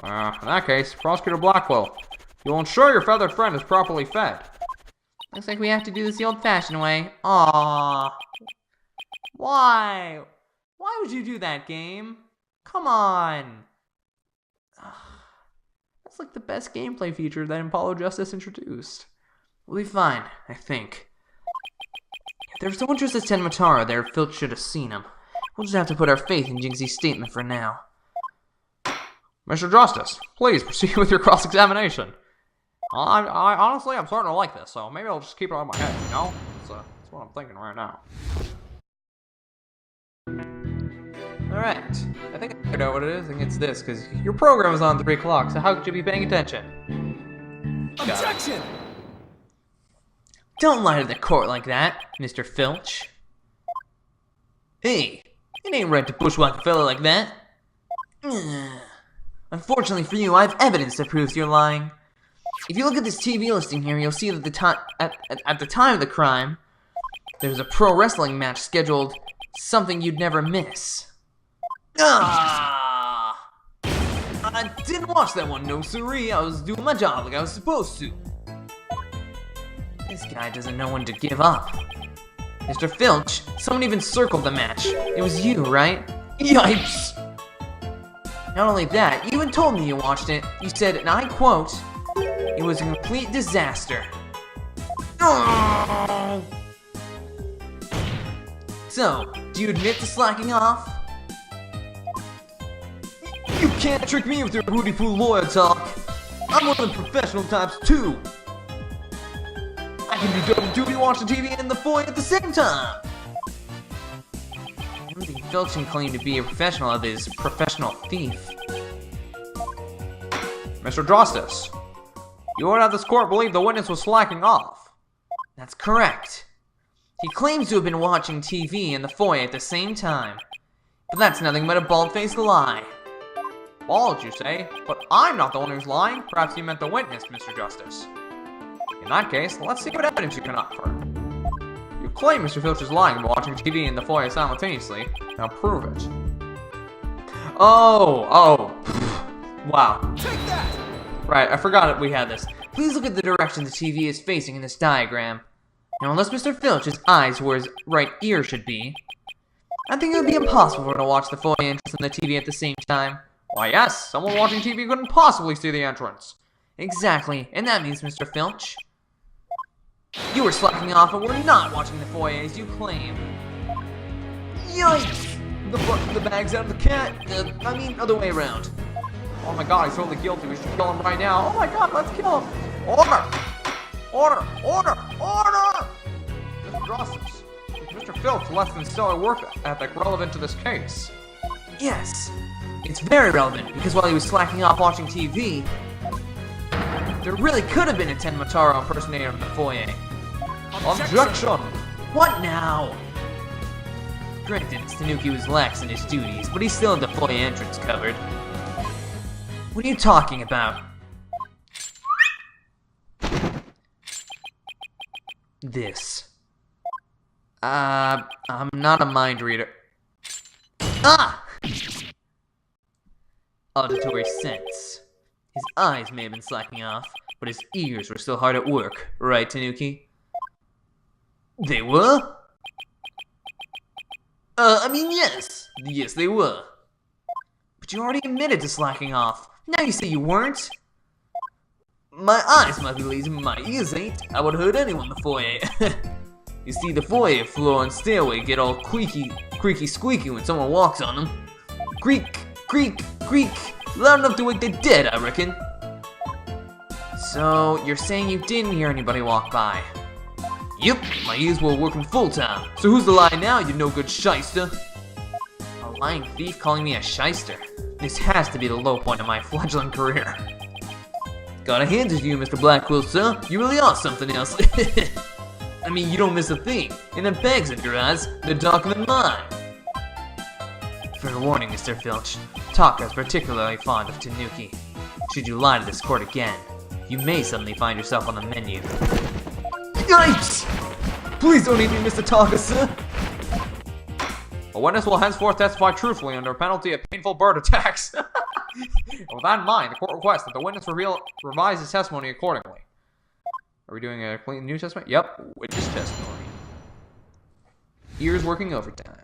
In that case, Prosecutor Blackwell, you'll ensure your feathered friend is properly fed. Looks like we have to do this the old-fashioned way. Aww. Why? Why would you do that, game? Come on. That's like the best gameplay feature that Apollo Justice introduced. We'll be fine, I think. If there's no interest in Tenmatara there, Filch should have seen him. We'll just have to put our faith in Jinxie's statement for now. Mr. Justice, please proceed with your cross-examination. I honestly, I'm starting to like this, so maybe I'll just keep it on my head, you know? That's what I'm thinking right now. Alright, I think I know what it is. I think it's this, because your program is on 3 o'clock, so how could you be paying attention? Objection! Don't lie to the court like that, Mr. Filch. Hey, it ain't right to bushwhack a fella like that. Unfortunately for you, I have evidence that proves you're lying. If you look at this TV listing here, you'll see that at the time of the crime, there was a pro wrestling match scheduled, something you'd never miss. I didn't watch that one, no siree. I was doing my job like I was supposed to. This guy doesn't know when to give up. Mr. Filch, someone even circled the match. It was you, right? Yipes! Not only that, you even told me you watched it. You said, and I quote, "It was a complete disaster." Oh. So, do you admit to slacking off? You can't trick me with your booty-poo lawyer talk. I'm one of the professional types too. I can do double duty watching TV and the foyer at the same time. I don't think Filch can claim to be a professional of his professional thief. Mr. Justice, you would have this court believe the witness was slacking off. That's correct. He claims to have been watching TV in the foyer at the same time. But that's nothing but a bald-faced lie. Bald, you say? But I'm not the one who's lying. Perhaps you meant the witness, Mr. Justice. In that case, let's see what evidence you can offer. You claim Mr. Filch is lying about watching TV in the foyer simultaneously. Now prove it. Oh. Wow. Take that! Right, I forgot that we had this. Please look at the direction the TV is facing in this diagram. Now, unless Mr. Filch's eyes were his right ear should be, I think it would be impossible for him to watch the foyer entrance and the TV at the same time. Why yes, someone watching TV couldn't possibly see the entrance. Exactly, and that means, Mr. Filch, you were slacking off and were not watching the foyer as you claim. Yikes! The bag's out of the cat. Other way around. Oh my god, he's totally guilty. We should kill him right now. Oh my god, let's kill him. Order! Order! Order! Order! Mr. Justice, is Mr. Filch less than stellar work ethic relevant to this case? Yes, it's very relevant, because while he was slacking off watching TV, there really could have been a Tenmatara impersonator in the foyer. Objection! What now? Granted, Tanuki was lax in his duties, but he still had the foyer entrance covered. What are you talking about? This. I'm not a mind reader. Ah! Auditory sense. His eyes may have been slacking off, but his ears were still hard at work, right, Tanuki? They were? Yes. Yes, they were. But you already admitted to slacking off. Now you say you weren't? My eyes might be lazy, but my ears ain't. I would hurt anyone in the foyer. You see, the foyer floor and stairway get all creaky, squeaky when someone walks on them. Creak, creak, creak. Loud enough to wake the dead, I reckon. So, you're saying you didn't hear anybody walk by? Yep, my ears were working full time. So who's the lie now, you no good shyster? A lying thief calling me a shyster. This has to be the low point of my fledgling career. Gotta hand it to you, Mr. Blackquill, sir. You really are something else. You don't miss a thing. And them bags in your eyes, they're darker than mine. Fair warning, Mr. Filch. Taka is particularly fond of Tanuki. Should you lie to this court again, you may suddenly find yourself on the menu. Yikes! Please don't eat me, Mr. Taka, sir. A witness will henceforth testify truthfully under penalty of painful bird attacks. With that in mind, the court requests that the witness revise his testimony accordingly. Are we doing a clean new testimony? Yep, witness testimony. Ears working overtime.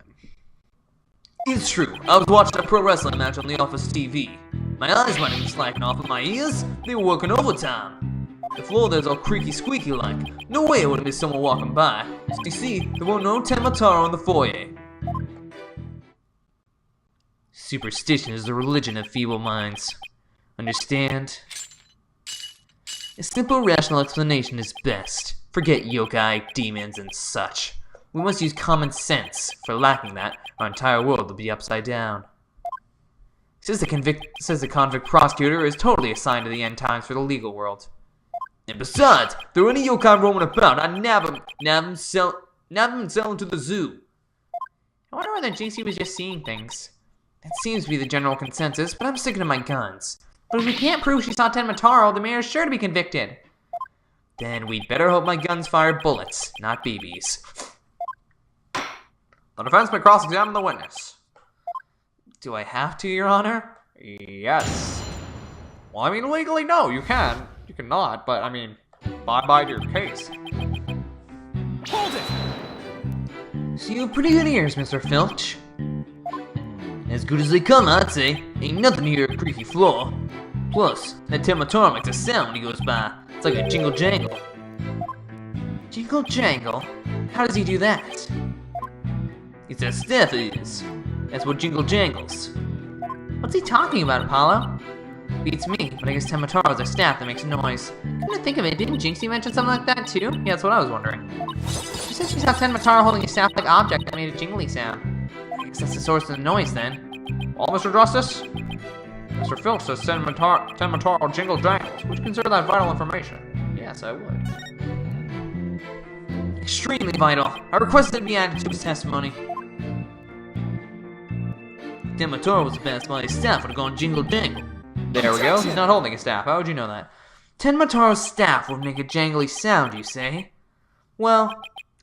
It's true. I was watching a pro wrestling match on the office TV. My eyes might have been slacking off, but my ears, they were working overtime. The floor there's all creaky squeaky like. No way it would have been someone walking by. So you see, there won't no Tenmataro in the foyer. Superstition is the religion of feeble minds. Understand? A simple, rational explanation is best. Forget yokai, demons, and such. We must use common sense. For lacking that, our entire world will be upside down. Says the convict prosecutor is totally assigned to the end times for the legal world. And besides, if there are any yokai roaming about, I'd nab them and sell them to the zoo. I wonder whether Jinxie was just seeing things. That seems to be the general consensus, but I'm sticking to my guns. But if we can't prove she saw Tenmataro, the mayor is sure to be convicted. Then we'd better hope my guns fired bullets, not BBs. The defense may cross-examine the witness. Do I have to, Your Honor? Yes. Well, I mean, legally, no, you can. You cannot, but, I mean, bye-bye to your case. Hold it! So you have pretty good ears, Mr. Filch. As good as they come, I'd say. Ain't nothing to your creaky floor. Plus, that Tenmataro makes a sound when he goes by. It's like a jingle jangle. Jingle jangle? How does he do that? It's a staff it is. That's what jingle jangles. What's he talking about, Apollo? Beats me, but I guess Tenmataro is a staff that makes noise. Come to think of it, didn't Jinxie mention something like that too? Yeah, that's what I was wondering. She said she saw Tenmataro holding a staff-like object that made a jingly sound. I guess that's the source of the noise then. Well, Mr. Justice, Mr. Filch says Tenmataro jingle jangles. Would you consider that vital information? Yes, I would. Extremely vital. I request it be added to his testimony. If Tenmataro was the best, my staff would have gone jingle jangle. There we go, he's not holding a staff. How would you know that? Tenmataro's staff would make a jangly sound, you say? Well,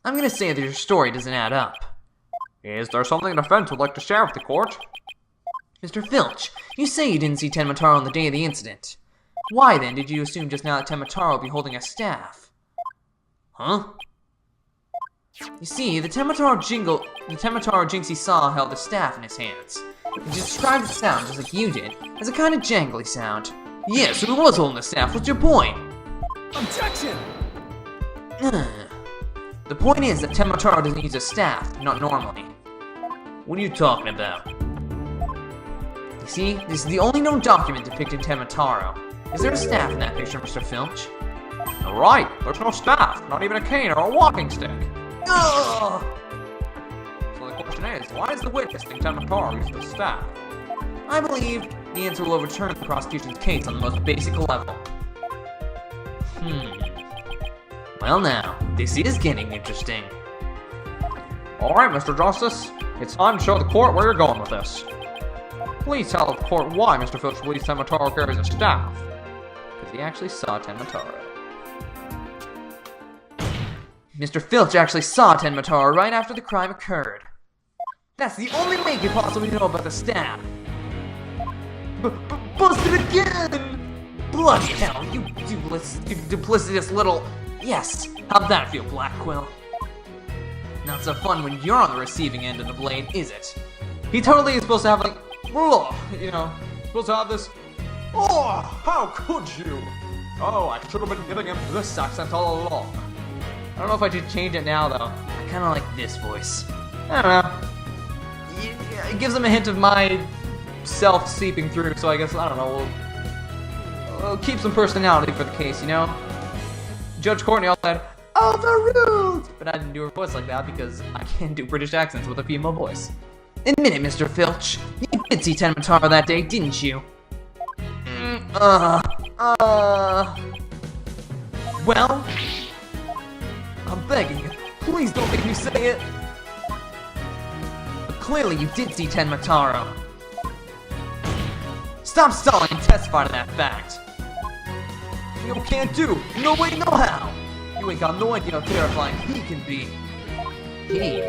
I'm gonna say that your story doesn't add up. Is there something the defense would like to share with the court? Mr. Filch, you say you didn't see Tenmataro on the day of the incident. Why then did you assume just now that Tenmataro would be holding a staff? Huh? You see, the Tenmataro Jinxie saw held a staff in his hands. He described the sound just like you did, as a kind of jangly sound. Yeah, so he was holding the staff. What's your point? Objection! The point is that Tenmataro doesn't use a staff, not normally. What are you talking about? You see, this is the only known document depicting Tenmataro. Is there a staff in that picture, Mr. Filch? Right, there's no staff, not even a cane or a walking stick. Ugh! So the question is, why does the witness think Tenmataro used the staff? I believe the answer will overturn the prosecution's case on the most basic level. Well now, this is getting interesting. Alright, Mr. Justice, it's time to show the court where you're going with this. Please tell the court why Mr. Filch believes Tenmataro carries a staff. Because he actually saw Tenmataro. Mr. Filch actually saw Tenmataro right after the crime occurred. That's the only way you possibly know about the staff. Busted again! Bloody hell, you duplicitous little... Yes, how'd that feel, Black Quill? Not so fun when you're on the receiving end of the blade, is it? He totally is supposed to have, like, you know, supposed to have this... Oh, how could you? Oh, I should have been giving him this accent all along. I don't know if I should change it now, though. I kind of like this voice. I don't know. It gives him a hint of my self seeping through, so I guess, I don't know, we'll keep some personality for the case, you know? Judge Courtney all said, overruled! But I didn't do her voice like that because I can't do British accents with a female voice. Admit it, Mr. Filch. You did see Tenmataro that day, didn't you? Well? I'm begging you, please don't make me say it! But clearly you did see Tenmataro. Stop stalling and testify to that fact! You can't do, no way, no how! You ain't got no idea how terrifying he can be. He?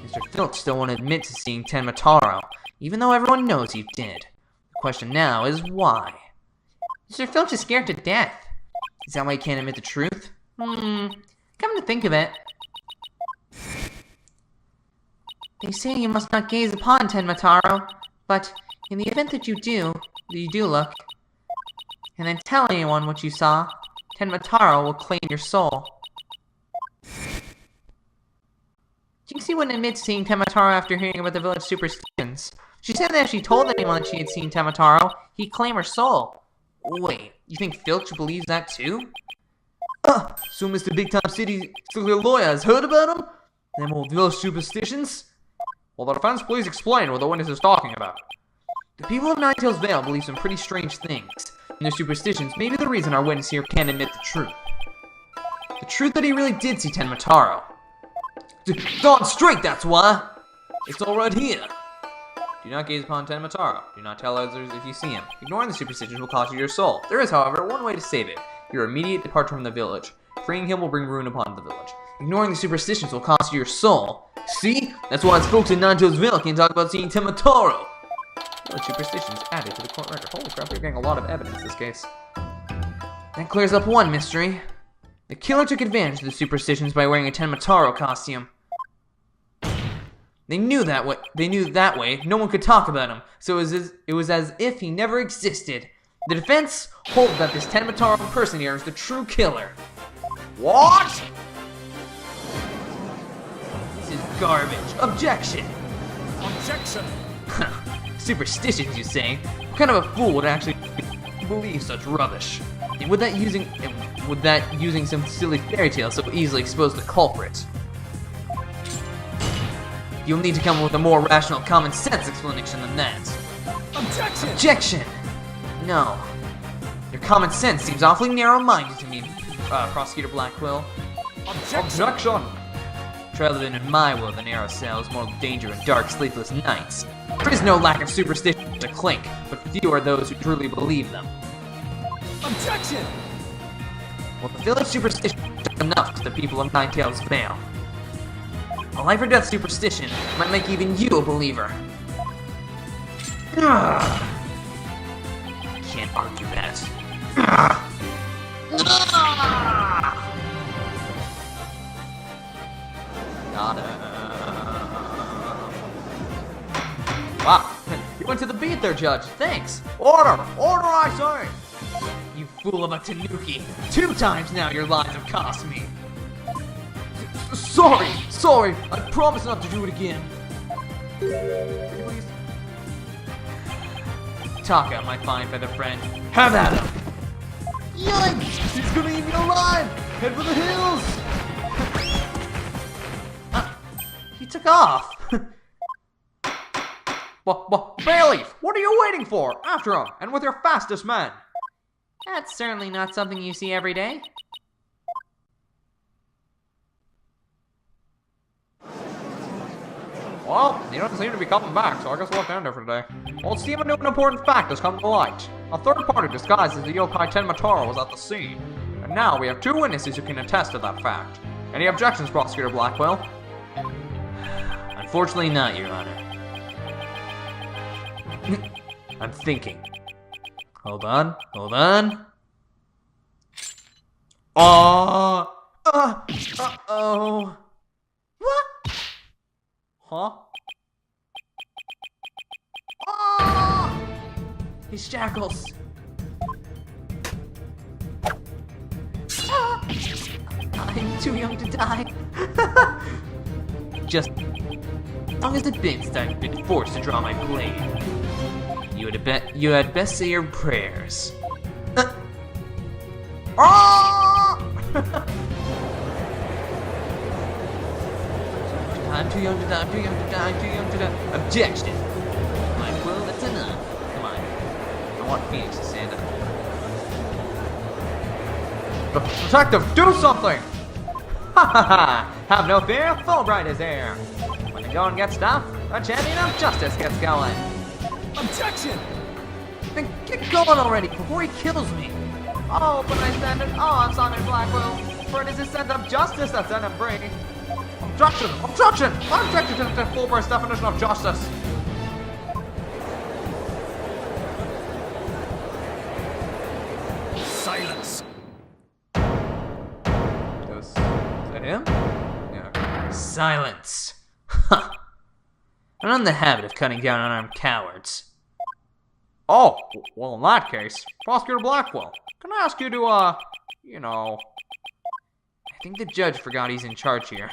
Mr. Filch still won't admit to seeing Tenmataro, even though everyone knows he did. The question now is why? Mr. Filch is scared to death. Is that why he can't admit the truth? Come to think of it. They say you must not gaze upon Tenmataro, but in the event that you do look, and then tell anyone what you saw, Tenmataro will claim your soul. Jinxie wouldn't admit to seeing Tenmataro after hearing about the village superstitions. She said that if she told anyone that she had seen Tenmataro, he'd claim her soul. Wait, you think Filch believes that too? So Mr. Big Time City lawyer has heard about him? Them old village superstitions? Will the defense please explain what the witness is talking about? The people of Ninetales Vale believe some pretty strange things, and their superstitions may be the reason our witness here can't admit the truth. The truth that he really did see Tenmataro. Darn straight, that's why! It's all right here. Do not gaze upon Tenmataro. Do not tell others if you see him. Ignoring the superstitions will cost you your soul. There is, however, one way to save it. Your immediate departure from the village. Freeing him will bring ruin upon the village. Ignoring the superstitions will cost you your soul. See? That's why folks in Ninetales Vale can't talk about seeing Tenmataro. Village superstitions added to the court record. Holy crap, you're getting a lot of evidence in this case. That clears up one mystery. The killer took advantage of the superstitions by wearing a Tenmataro costume. They knew that way no one could talk about him, so it was as if he never existed. The defense holds that this Tenmataro impersonator is the true killer. What? This is garbage. Objection! Objection! Superstitions, you say? What kind of a fool would actually believe such rubbish? And would that using some silly fairy tale so easily expose the culprit? You'll need to come up with a more rational, common sense explanation than that. Objection! Objection! No. Your common sense seems awfully narrow-minded to me, Prosecutor Blackwell. Objection! Rather than in my world, the narrow cells, more danger and dark, sleepless nights. There is no lack of superstition to clink, but few are those who truly believe them. Objection! Well, the village superstition is enough to the people of Ninetales Vale. A life or death superstition might make even you a believer. Can't argue that. Wow, you went to the beat there, Judge. Thanks. Order! Order, I say! You fool of a Tanuki. 2 times now your lives have cost me. Sorry. I promise not to do it again. Taka, my fine feather friend. Have at him! Yikes! He's gonna eat me alive! Head for the hills! He took off! Bayleaf, what are you waiting for? After him, and with your fastest men! That's certainly not something you see every day. Well, he doesn't seem to be coming back, so I guess we'll have to end it for today. Well, it seems a new and important fact has come to light. A third party disguised as the yokai Tenmataro was at the scene. And now we have 2 witnesses who can attest to that fact. Any objections, Prosecutor Blackwell? Unfortunately not, Your Honor. I'm thinking. Hold on. Uh-oh. What? Huh? His shackles. I'm too young to die. Just as long as it's been since I've been forced to draw my blade. You had best say your prayers. I'm too young to die. Objection. Like, well, that's enough. Come on. I want Phoenix to stand up. Detective, do something! Ha! Have no fear, Fulbright is here. When the going gets tough, the champion of justice gets going. Objection! Then get going already before he kills me. Oh, but I stand in awe of Simon Blackwell, for it is his sense of justice that set him free. Objection! I object to the Fulbright's definition of justice. Silence! Is that him? Yeah. Silence. Huh. I'm not in the habit of cutting down unarmed cowards. Oh, well in that case, Prosecutor Blackwell, can I ask you to, You know. I think the judge forgot he's in charge here.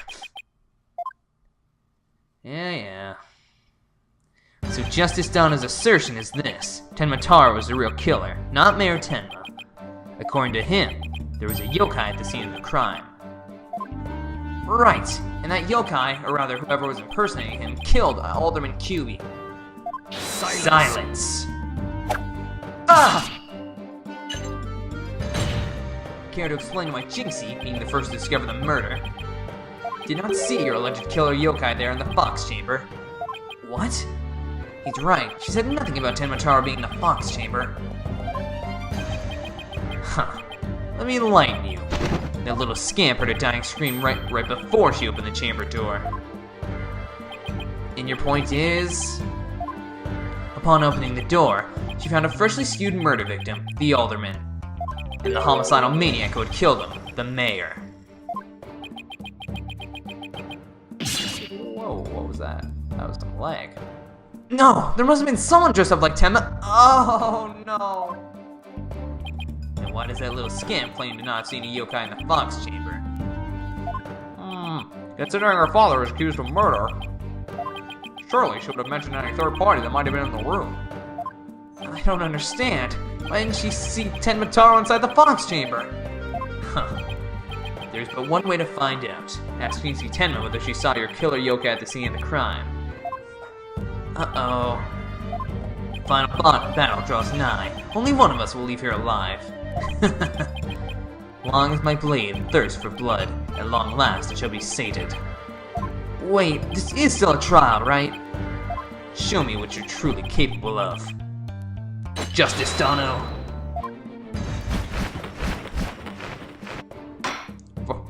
Yeah. So Justice Donna's assertion is this. Tenma Taro was the real killer, not Mayor Tenma. According to him, there was a yokai at the scene of the crime. Right, and that yokai, or rather whoever was impersonating him, killed Alderman QB. Silence! Ah! Care to explain why Jinxie, being the first to discover the murder, did not see your alleged killer yokai there in the Fox Chamber? What? He's right. She said nothing about Tenma Taro being in the Fox Chamber. Huh. Let me enlighten you. That little scamp heard a dying scream right before she opened the chamber door. And your point is? Upon opening the door, she found a freshly skewed murder victim, the Alderman, and the homicidal maniac who had killed him, the Mayor. Whoa, what was that? That was some lag. No! There must have been someone dressed up like Tenma. Oh no! And why does that little scamp claim to not have seen a yokai in the Fox Chamber? Considering her father is accused of murder, surely she would have mentioned any third party that might have been in the room. I don't understand. Why didn't she see Tenma Taro inside the Fox Chamber? Huh. There's but one way to find out. Ask Jinxie Tenma whether she saw your killer yokai at the scene of the crime. Uh-oh. Final battle draws nigh. Only one of us will leave here alive. Long as my blade thirsts for blood, at long last it shall be sated. Wait, this is still a trial, right? Show me what you're truly capable of. Justice Dono!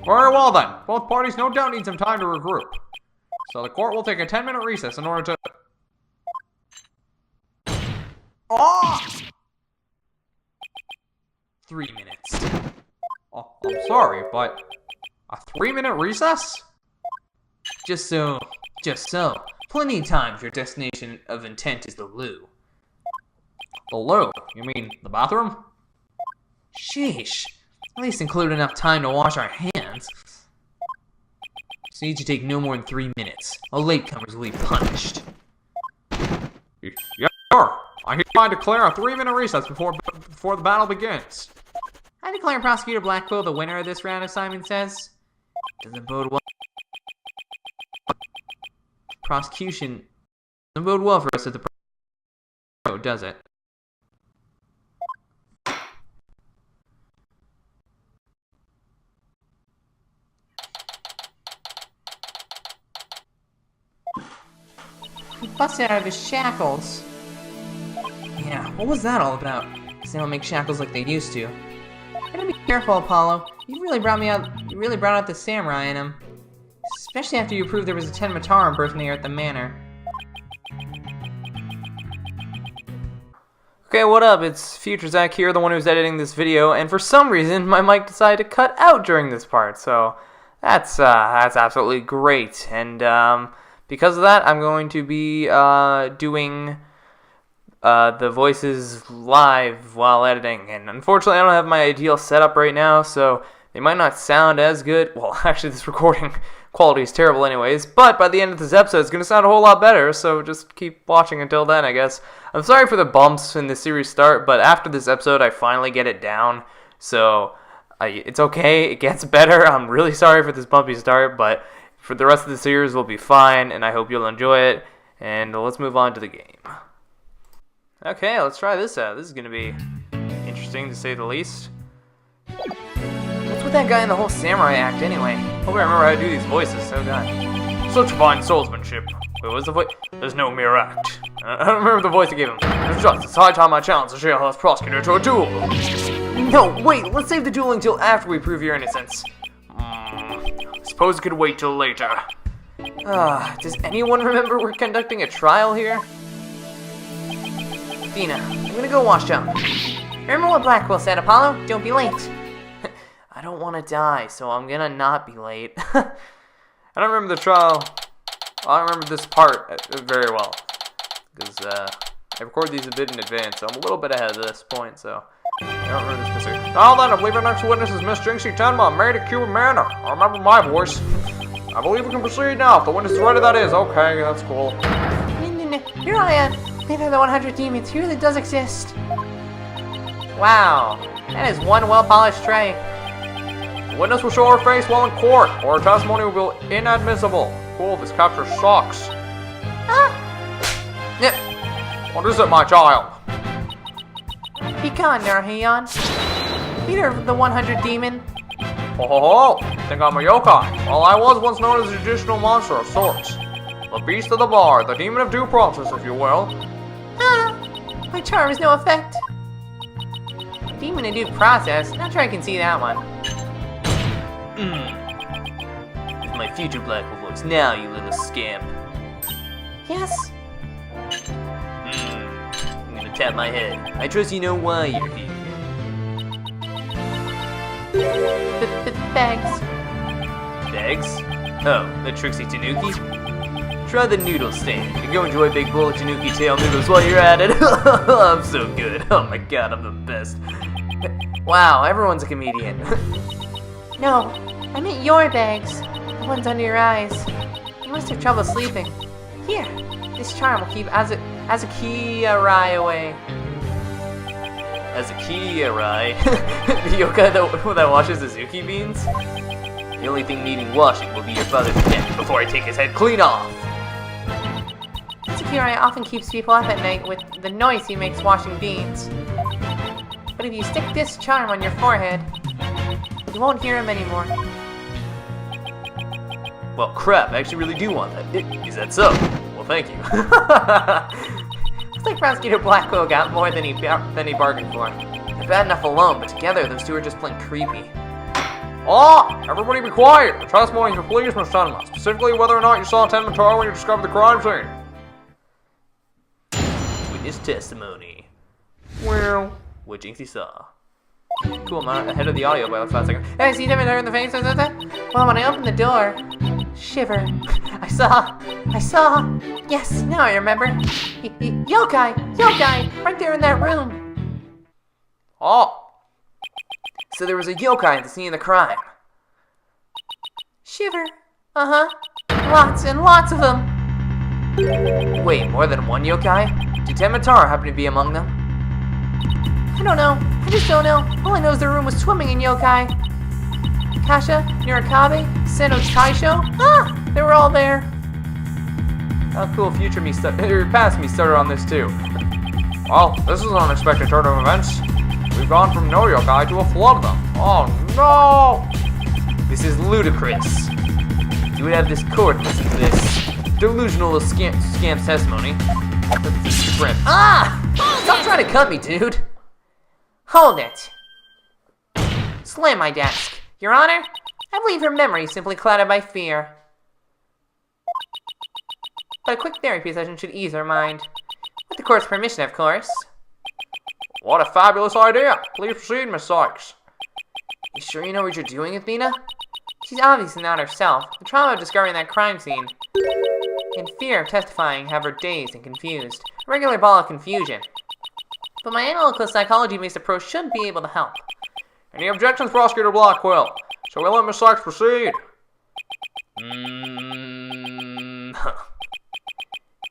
Very well then. Both parties no doubt need some time to regroup. So the court will take a 10-minute recess in order to... Oh! 3 minutes. Oh, I'm sorry, but a 3-minute recess? Just so. Plenty of time if your destination of intent is the loo. The loo? You mean the bathroom? Sheesh. At least include enough time to wash our hands. So need to take no more than 3 minutes. All latecomers will be punished. Yes, sir. I hereby declare a 3-minute recess before the battle begins. I declare Prosecutor Blackquill the winner of this round of Simon Says. Doesn't bode well. Prosecution doesn't bode well for us at the pro, does it? He busted out of his shackles. Yeah, what was that all about? Because they don't make shackles like they used to. Gotta be careful, Apollo. You really brought out the samurai in him. Especially after you proved there was a Tenma Taro impersonator at the manor. Okay, what up? It's Future Zach here, the one who's editing this video, and for some reason my mic decided to cut out during this part, so that's absolutely great. And because of that, I'm going to be doing the voices live while editing, and unfortunately I don't have my ideal setup right now, so they might not sound as good. Well, actually this recording quality is terrible anyways, but by the end of this episode it's going to sound a whole lot better, so just keep watching until then, I guess. I'm sorry for the bumps in the series start, but after this episode I finally get it down, so it's okay, it gets better. I'm really sorry for this bumpy start, but for the rest of the series we'll be fine, and I hope you'll enjoy it, and let's move on to the game. Okay, let's try this out. This is going to be interesting to say the least. What's with that guy in the whole samurai act anyway? Hope I remember how to do these voices, so god. Such fine swordsmanship. Wait, what was the voice? There's no mere act. I don't remember the voice I gave him. It's just, it's high time I challenge the jailhouse prosecutor to a duel. No, wait, let's save the dueling till after we prove your innocence. Suppose it could wait till later. Does anyone remember we're conducting a trial here? Dina, I'm gonna go wash up. Remember what Blackwell said, Apollo? Don't be late. I don't want to die, so I'm gonna not be late. I don't remember the trial. I don't remember this part very well. Because I record these a bit in advance, so I'm a little bit ahead at this point, so Now then, I believe our next witness is Miss Jinxie Tenma, married at Cuban Manor. I remember my voice. I believe we can proceed now. If the witness is ready, that is. Okay, that's cool. Here I am. Maybe the 100 demons. He really does exist. Wow. That is one well-polished tray. The witness will show her face while in court, or her testimony will be inadmissible. Cool, this capture sucks. Yep. What is it, my child? Be gone, Narahayon. Peter, the 100 demon. Oh, think I'm a yokai? Well, I was once known as a traditional monster of sorts. The beast of the bar, the demon of due process, if you will. My charm has no effect. Demon of due process? Not sure I can see that one. With my future black voice now, you little scamp. Yes? I'm gonna tap my head. I trust you know why you're here. Bags. Bags? Oh, the Trixie Tanuki? Try the noodle stand and go enjoy big bowl of Tanuki tail noodles while you're at it. I'm so good. Oh my god, I'm the best. Wow, everyone's a comedian. No, I meant your bags. The ones under your eyes. You must have trouble sleeping. Here, this charm will keep Azuki-Arai away. Azuki-Arai? The yokai that washes Azuki beans? The only thing needing washing will be your father's neck before I take his head clean off. Azuki-Arai often keeps people up at night with the noise he makes washing beans. But if you stick this charm on your forehead, you won't hear him anymore. Well, crap, I actually really do want that. Is that so? Well, thank you. Looks like Prosecutor Blackwell got more than he bargained for. They're bad enough alone, but together those two are just plain creepy. Ah! Everybody be quiet! The testimony is for please, Miss Tenma. Specifically, whether or not you saw Tenma Tar when you discovered the crime scene. Witness testimony. Well, What Jinxie saw. Cool, I'm ahead of the audio by like 5 seconds. Hey, see Tenma Tar in the face or something? Well, when I opened the door, shiver. I saw. Yes, now I remember. Yokai, right there in that room. oh! So there was a yokai at the scene of the crime. Shiver. Lots and lots of them. Wait, more than one yokai? Did Tenma Tar happen to be among them? I don't know. I just don't know. All I know is the room was swimming in yokai. Kasha, Nurikabe, Seno Taisho. They were all there. Oh, cool. Past me started on this too. Well, this is an unexpected turn of events. We've gone from no yokai to a flood of them. Oh no! This is ludicrous. You would have this court listen to this delusional scam's testimony. Stop trying to cut me, dude! Hold it! Slam my desk. Your Honor, I believe her memory is simply clouded by fear. But a quick therapy session should ease her mind. With the court's permission, of course. What a fabulous idea! Please proceed, Miss Sykes. You sure you know what you're doing, Athena? She's obviously not herself. The trauma of discovering that crime scene and fear of testifying have her dazed and confused. A regular ball of confusion. But my analytical psychology-based approach should be able to help. Any objections, Prosecutor Blackwell? Shall we let Miss Sykes proceed?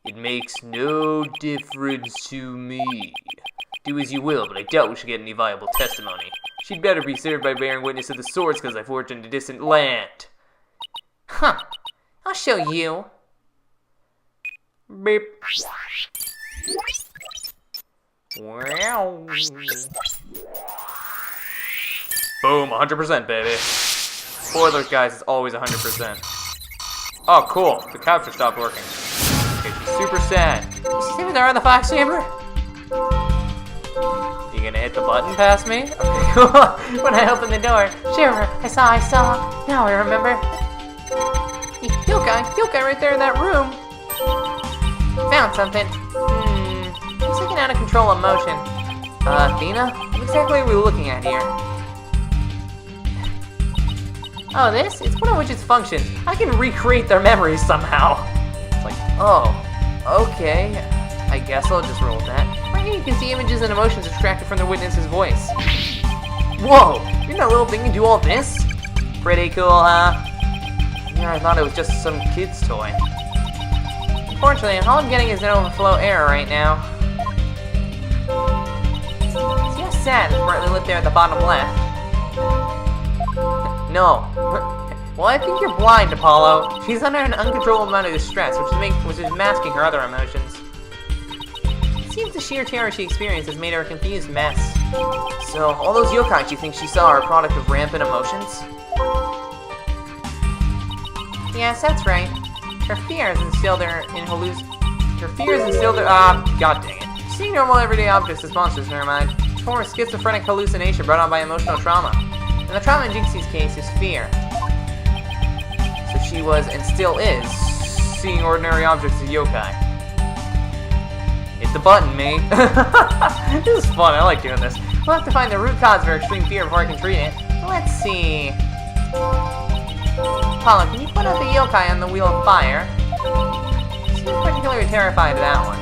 It makes no difference to me. Do as you will, but I doubt we should get any viable testimony. She'd better be served by bearing witness to the swords because I forged in a distant land. I'll show you. Beep. Wow. Boom, 100%, baby. For those guys, it's always 100%. Oh, cool. The capture stopped working. Okay, she's super sad. You see what they're in the fox chamber? You gonna hit the button past me? Okay, cool. When I opened the door, shiver, I saw. Now I remember. Yokai right there in that room. Found something. It's like an out of control emotion. Athena? What exactly are we looking at here? Oh, this? It's one of which its functions. I can recreate their memories somehow. It's like, oh, okay. I guess I'll just roll with that. Right you can see images and emotions extracted from the witness's voice. Whoa! You're that little thing can do all this? Pretty cool, huh? Yeah, I thought it was just some kid's toy. Unfortunately, all I'm getting is an overflow error right now. See how sad is brightly lit there at the bottom left? No. Well, I think you're blind, Apollo. She's under an uncontrollable amount of distress, which is masking her other emotions. It seems the sheer terror she experienced has made her a confused mess. So, all those yokai she thinks she saw are a product of rampant emotions? Yes, that's right. Her fears instilled her in god dang it. Seeing normal everyday objects as monsters in her mind, a form of schizophrenic hallucination brought on by emotional trauma. And the trauma in Jinxie's case is fear. So she was, and still is, seeing ordinary objects as yokai. Hit the button, mate. This is fun, I like doing this. We'll have to find the root cause of her extreme fear before I can treat it. Let's see. Apollo, can you put out the yokai on the wheel of fire? She seems particularly terrified of that one.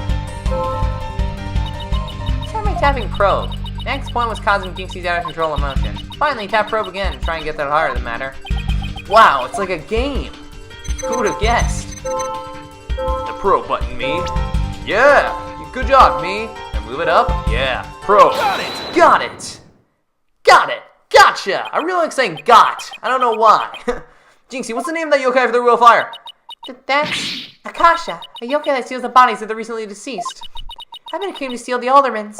Try my tapping probe. The next point was causing Jinxie's out of control emotion. Finally, tap probe again to try and get that heart of the matter. Wow, it's like a game. Who would have guessed? The probe button, me. Yeah, good job, me. And move it up. Yeah, probe. Got it. Got it. Got it. Gotcha. I really like saying got. I don't know why. Jinxie, what's the name of that yokai for the wheel of fire? That's Akasha, a yokai that steals the bodies of the recently deceased. I bet it came to steal the aldermans.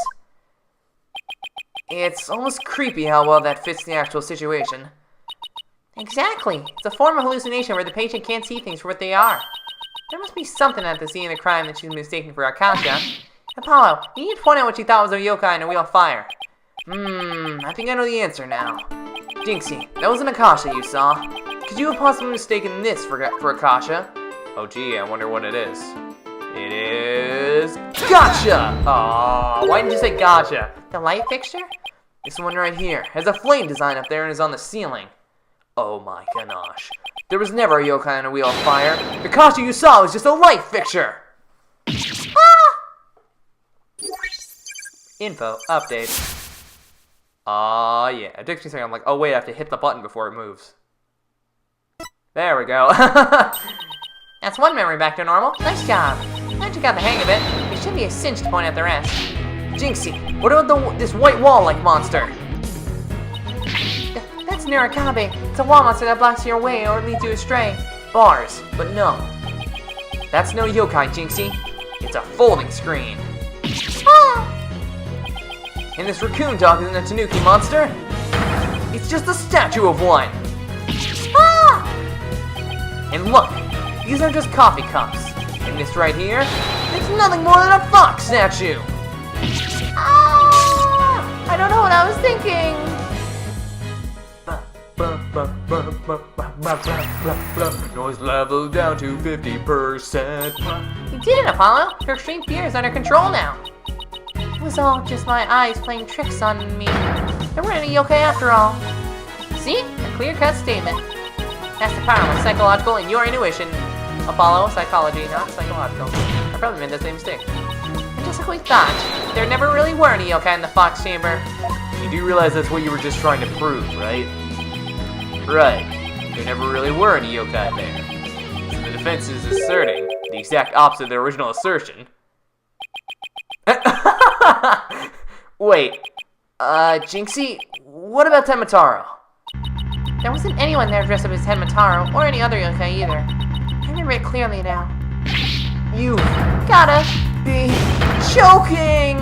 It's almost creepy how well that fits the actual situation. Exactly. It's a form of hallucination where the patient can't see things for what they are. There must be something at the scene of the crime that she's mistaken for Akasha. Apollo, you need to point out what she thought was a yokai in a wheel of fire. I think I know the answer now. Jinxie, that was an Akasha you saw. Could you have possibly mistaken this for Akasha? Oh gee, I wonder what it is. It is... Gotcha! Aww, why didn't you say gotcha? The light fixture? This one right here has a flame design up there and is on the ceiling. Oh my gosh. There was never a yokai on a wheel of fire. The Akasha you saw was just a light fixture! Ah! Info update. Yeah, it takes me a second. I'm like, oh wait, I have to hit the button before it moves. There we go. That's one memory back to normal. Nice job. Now that you got the hang of it, it should be a cinch to point out the rest. Jinxie, what about this white wall-like monster? That's Nurikabe. It's a wall monster that blocks your way or leads you astray. Bars, but no. That's no yokai, Jinxie. It's a folding screen. Ah! And this raccoon dog isn't a tanuki monster. It's just a statue of one. Ah! And look, these are just coffee cups. And this right here, it's nothing more than a fox statue. Ah! I don't know what I was thinking. Noise level down to 50%. You did it, Apollo. Your extreme fear is under control now. It was all just my eyes playing tricks on me. There weren't any yokai after all. See? A clear-cut statement. That's the power of my psychological and your intuition. Apollo, psychology, not psychological. I probably made that same mistake. And just like we thought, there never really were any yokai in the Fox Chamber. You do realize that's what you were just trying to prove, right? Right. There never really were any yokai there. So the defense is asserting the exact opposite of their original assertion. Wait, Jinxie, what about Tenmataro? There wasn't anyone there dressed up as Tenmataro, or any other yokai either. I remember it clearly now. You gotta be joking!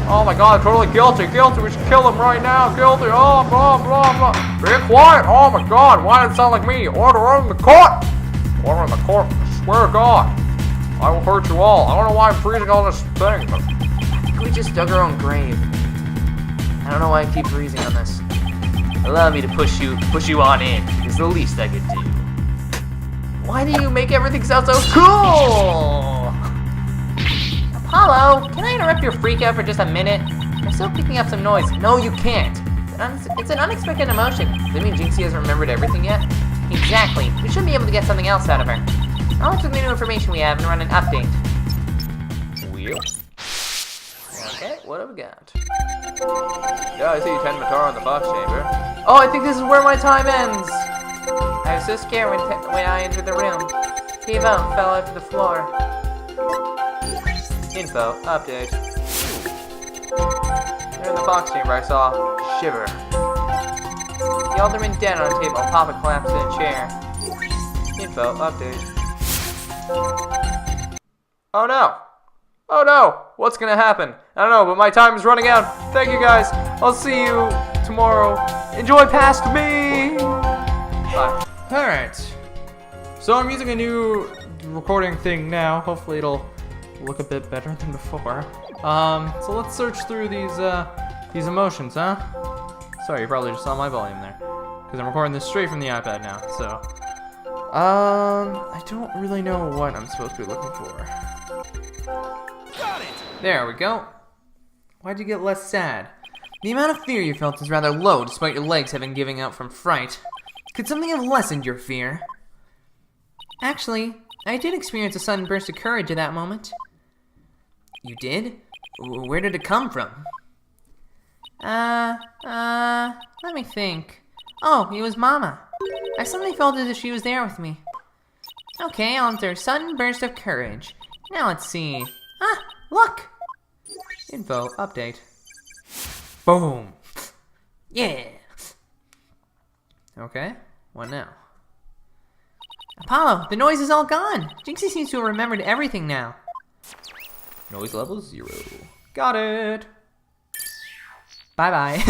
Oh my god, totally guilty, we should kill him right now, guilty, oh, blah, blah, blah. Be quiet, oh my god, why did it sound like me? Order in the court! Order in the court, I swear to god. I will hurt you all. I don't know why I'm freezing all this thing, but... We just dug our own grave. I don't know why I keep freezing on this. Allow me to push you on in. It's the least I could do. Why do you make everything sound so cool? Apollo, can I interrupt your freak out for just a minute? I'm still picking up some noise. No, you can't. It's an unexpected emotion. Does that mean Jinxie hasn't remembered everything yet? Exactly. We should be able to get something else out of her. I'll look through the new information we have and run an update. you. Okay, what have we got? Yeah, I see you tend Matar in the box chamber. Oh, I think this is where my time ends! I was so scared when I entered the room. Came out and fell out to the floor. Info, update. There in the box chamber, I saw Shiver. The alderman dead on a table. Papa collapsed in a chair. Info, update. Oh no! Oh no! What's gonna happen? I don't know, but my time is running out. Thank you guys. I'll see you tomorrow. Enjoy past me! Bye. Alright. So I'm using a new recording thing now. Hopefully it'll look a bit better than before. So let's search through these emotions, huh? Sorry, you probably just saw my volume there. Because I'm recording this straight from the iPad now, so. I don't really know what I'm supposed to be looking for. Got it! There we go. Why'd you get less sad? The amount of fear you felt is rather low despite your legs having given out from fright. Could something have lessened your fear? Actually, I did experience a sudden burst of courage at that moment. You did? Where did it come from? Let me think. Oh, it was Mama. I suddenly felt as if she was there with me. Okay, I'll enter sudden burst of courage. Now let's see. Ah, look! Info, update. Boom. Yeah. Okay, what now? Apollo, the noise is all gone. Jinxie seems to have remembered everything now. Noise level 0. Got it! Bye-bye.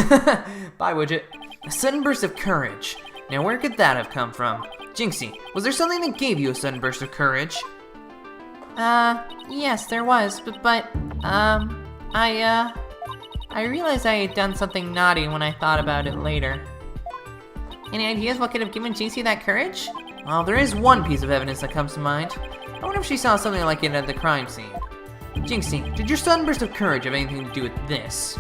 Bye, widget. A sudden burst of courage. Now where could that have come from? Jinxie, was there something that gave you a sudden burst of courage? Yes, there was, but I realized I had done something naughty when I thought about it later. Any ideas what could have given Jinxie that courage? Well, there is one piece of evidence that comes to mind. I wonder if she saw something like it at the crime scene. Jinxie, did your sudden burst of courage have anything to do with this?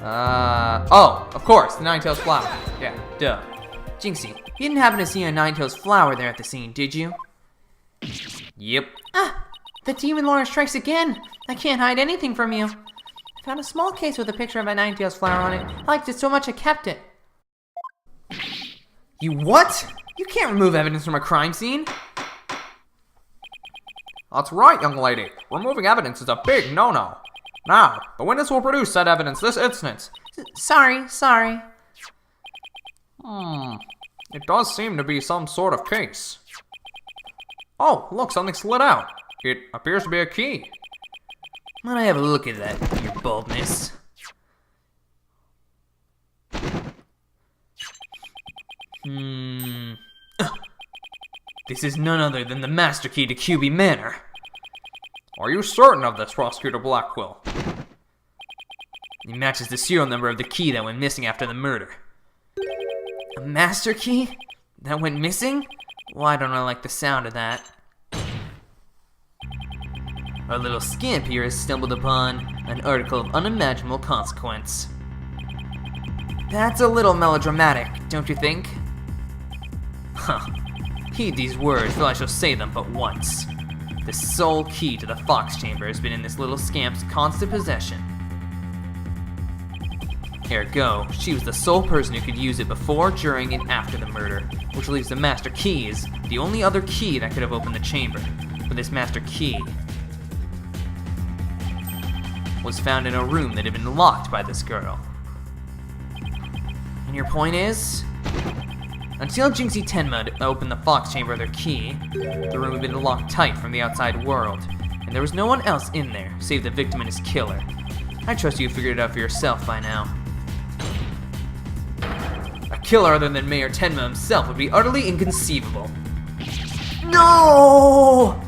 Oh, of course, the Ninetales flower. Yeah, duh. Jinxie, you didn't happen to see a Ninetales flower there at the scene, did you? Yep. Ah! The demon lore strikes again! I can't hide anything from you. I found a small case with a picture of a Ninetales flower on it. I liked it so much I kept it. You what? You can't remove evidence from a crime scene. That's right, young lady. Removing evidence is a big no-no. Now, the witness will produce said evidence this instant. Sorry. It does seem to be some sort of case. Oh, look, something slid out. It appears to be a key. Might I have a look at that, your baldness? This is none other than the master key to QB Manor. Are you certain of this, Prosecutor Blackquill? It matches the serial number of the key that went missing after the murder. A master key? That went missing? Why don't I like the sound of that? Our little scamp here has stumbled upon an article of unimaginable consequence. That's a little melodramatic, don't you think? Huh. Heed these words, for I shall say them but once. The sole key to the Fox Chamber has been in this little scamp's constant possession. Ergo, she was the sole person who could use it before, during, and after the murder, which leaves the master key as the only other key that could have opened the chamber. But this master key was found in a room that had been locked by this girl. And your point is? Until Jinxie Tenma opened the Fox Chamber with her key, the room had been locked tight from the outside world, and there was no one else in there, save the victim and his killer. I trust you figured it out for yourself by now. A killer other than Mayor Tenma himself would be utterly inconceivable. No!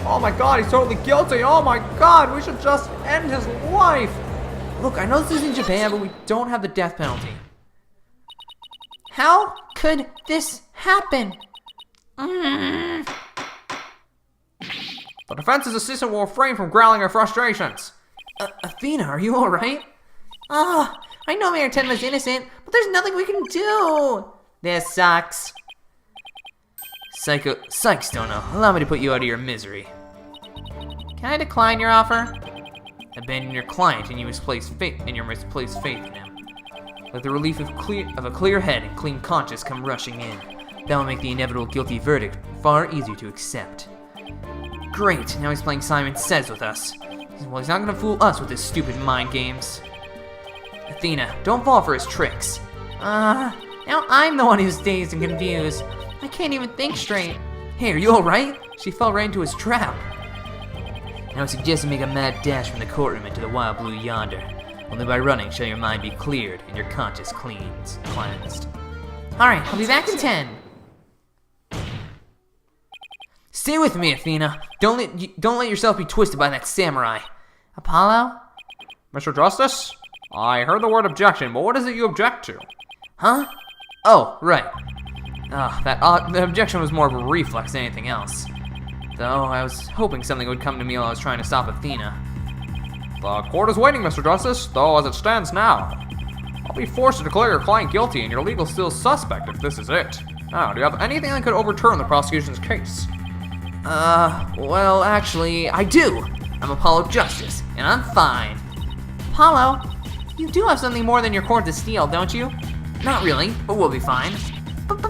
Oh my god, he's totally guilty! Oh my god, we should just end his life! Look, I know this is in Japan, but we don't have the death penalty. How could this happen? The defense's assistant will refrain from growling her frustrations. Athena, are you alright? I know Mayor Tenma's innocent, but there's nothing we can do. This sucks. Psycho, Psych, Stono, allow me to put you out of your misery. Can I decline your offer? Abandon your client and you misplace faith in him. Let the relief of a clear head and clean conscience come rushing in. That will make the inevitable guilty verdict far easier to accept. Great, now he's playing Simon Says with us. Well, he's not gonna fool us with his stupid mind games. Athena, don't fall for his tricks. Now I'm the one who's dazed and confused. I can't even think straight. Hey, are you alright? She fell right into his trap. Now I suggest you make a mad dash from the courtroom into the wild blue yonder. Only by running shall your mind be cleared and your conscience cleansed. Alright, I'll be back in 10. Stay with me, Athena. Don't let yourself be twisted by that samurai. Apollo? Mr. Justice? I heard the word objection, but what is it you object to? Huh? Oh, right. The objection was more of a reflex than anything else. Though I was hoping something would come to me while I was trying to stop Athena. The court is waiting, Mr. Justice, though as it stands now, I'll be forced to declare your client guilty and your legal still suspect if this is it. Now, do you have anything that could overturn the prosecution's case? Well, actually, I do. I'm Apollo Justice, and I'm fine. Apollo, you do have something more than your court to steal, don't you? Not really, but we'll be fine. But...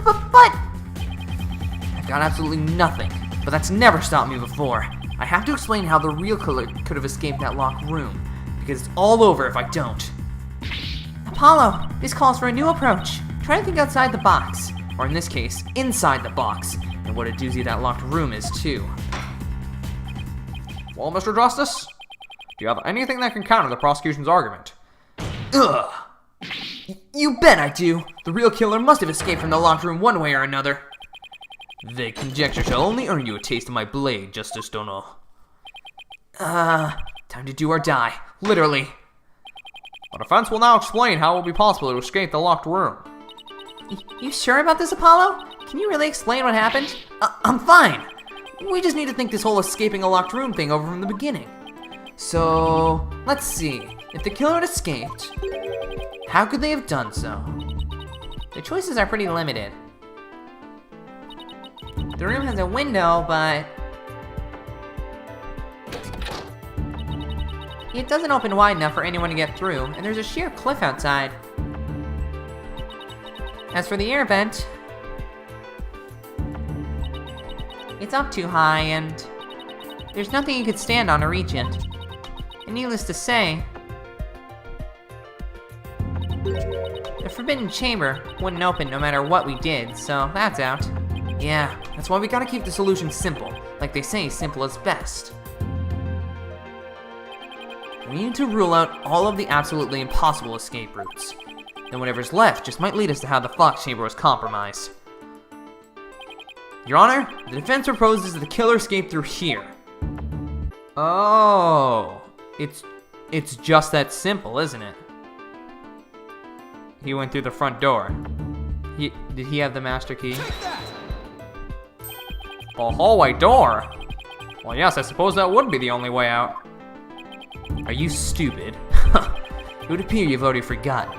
I've got absolutely nothing, but that's never stopped me before. I have to explain how the real killer could have escaped that locked room, because it's all over if I don't. Apollo, this calls for a new approach. Try to think outside the box, or in this case, inside the box, and what a doozy that locked room is too. Well, Mr. Justice, do you have anything that can counter the prosecution's argument? Ugh! You bet I do! The real killer must have escaped from the locked room one way or another. Vague conjecture shall only earn you a taste of my blade, Justice Dono. Time to do or die. Literally. The defense will now explain how it will be possible to escape the locked room. You sure about this, Apollo? Can you really explain what happened? I'm fine. We just need to think this whole escaping a locked room thing over from the beginning. So, let's see. If the killer had escaped, how could they have done so? The choices are pretty limited. The room has a window, but it doesn't open wide enough for anyone to get through, and there's a sheer cliff outside. As for the air vent, it's up too high, and there's nothing you could stand on to reach it. And needless to say, the forbidden chamber wouldn't open no matter what we did, so that's out. Yeah, that's why we gotta keep the solution simple. Like they say, simple is best. We need to rule out all of the absolutely impossible escape routes. Then whatever's left just might lead us to how the Fox Chamber was compromised. Your Honor, the defense proposes that the killer escaped through here. Oh, it's just that simple, isn't it? He went through the front door. Did he have the master key? A hallway door? Well, yes, I suppose that would be the only way out. Are you stupid? It would appear you've already forgotten.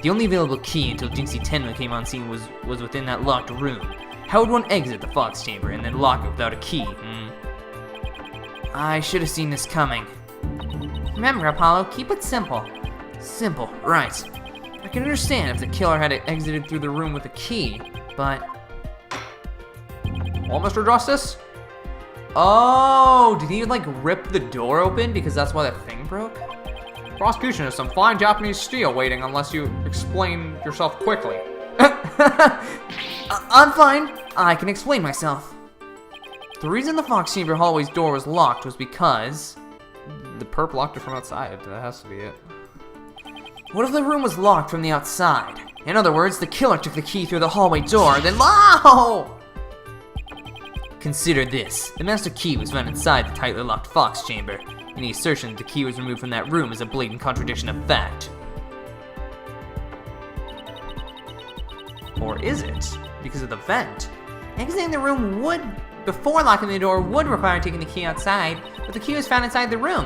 The only available key until Jinxie Tenma came on scene was within that locked room. How would one exit the Fox Chamber and then lock it without a key, I should have seen this coming. Remember, Apollo, keep it simple. Simple, right. I can understand if the killer had exited through the room with a key, but... Well, Mr. Justice? Oh, did he like rip the door open because that's why that thing broke? Prosecution has some fine Japanese steel waiting unless you explain yourself quickly. I'm fine. I can explain myself. The reason the Fox Chamber hallway's door was locked was because... The perp locked it from outside. That has to be it. What if the room was locked from the outside? In other words, the killer took the key through the hallway door, then... Oh! Consider this. The master key was found inside the tightly locked Fox Chamber. Any assertion that the key was removed from that room is a blatant contradiction of fact. Or is it? Because of the vent. Exiting the room before locking the door would require taking the key outside, but the key was found inside the room,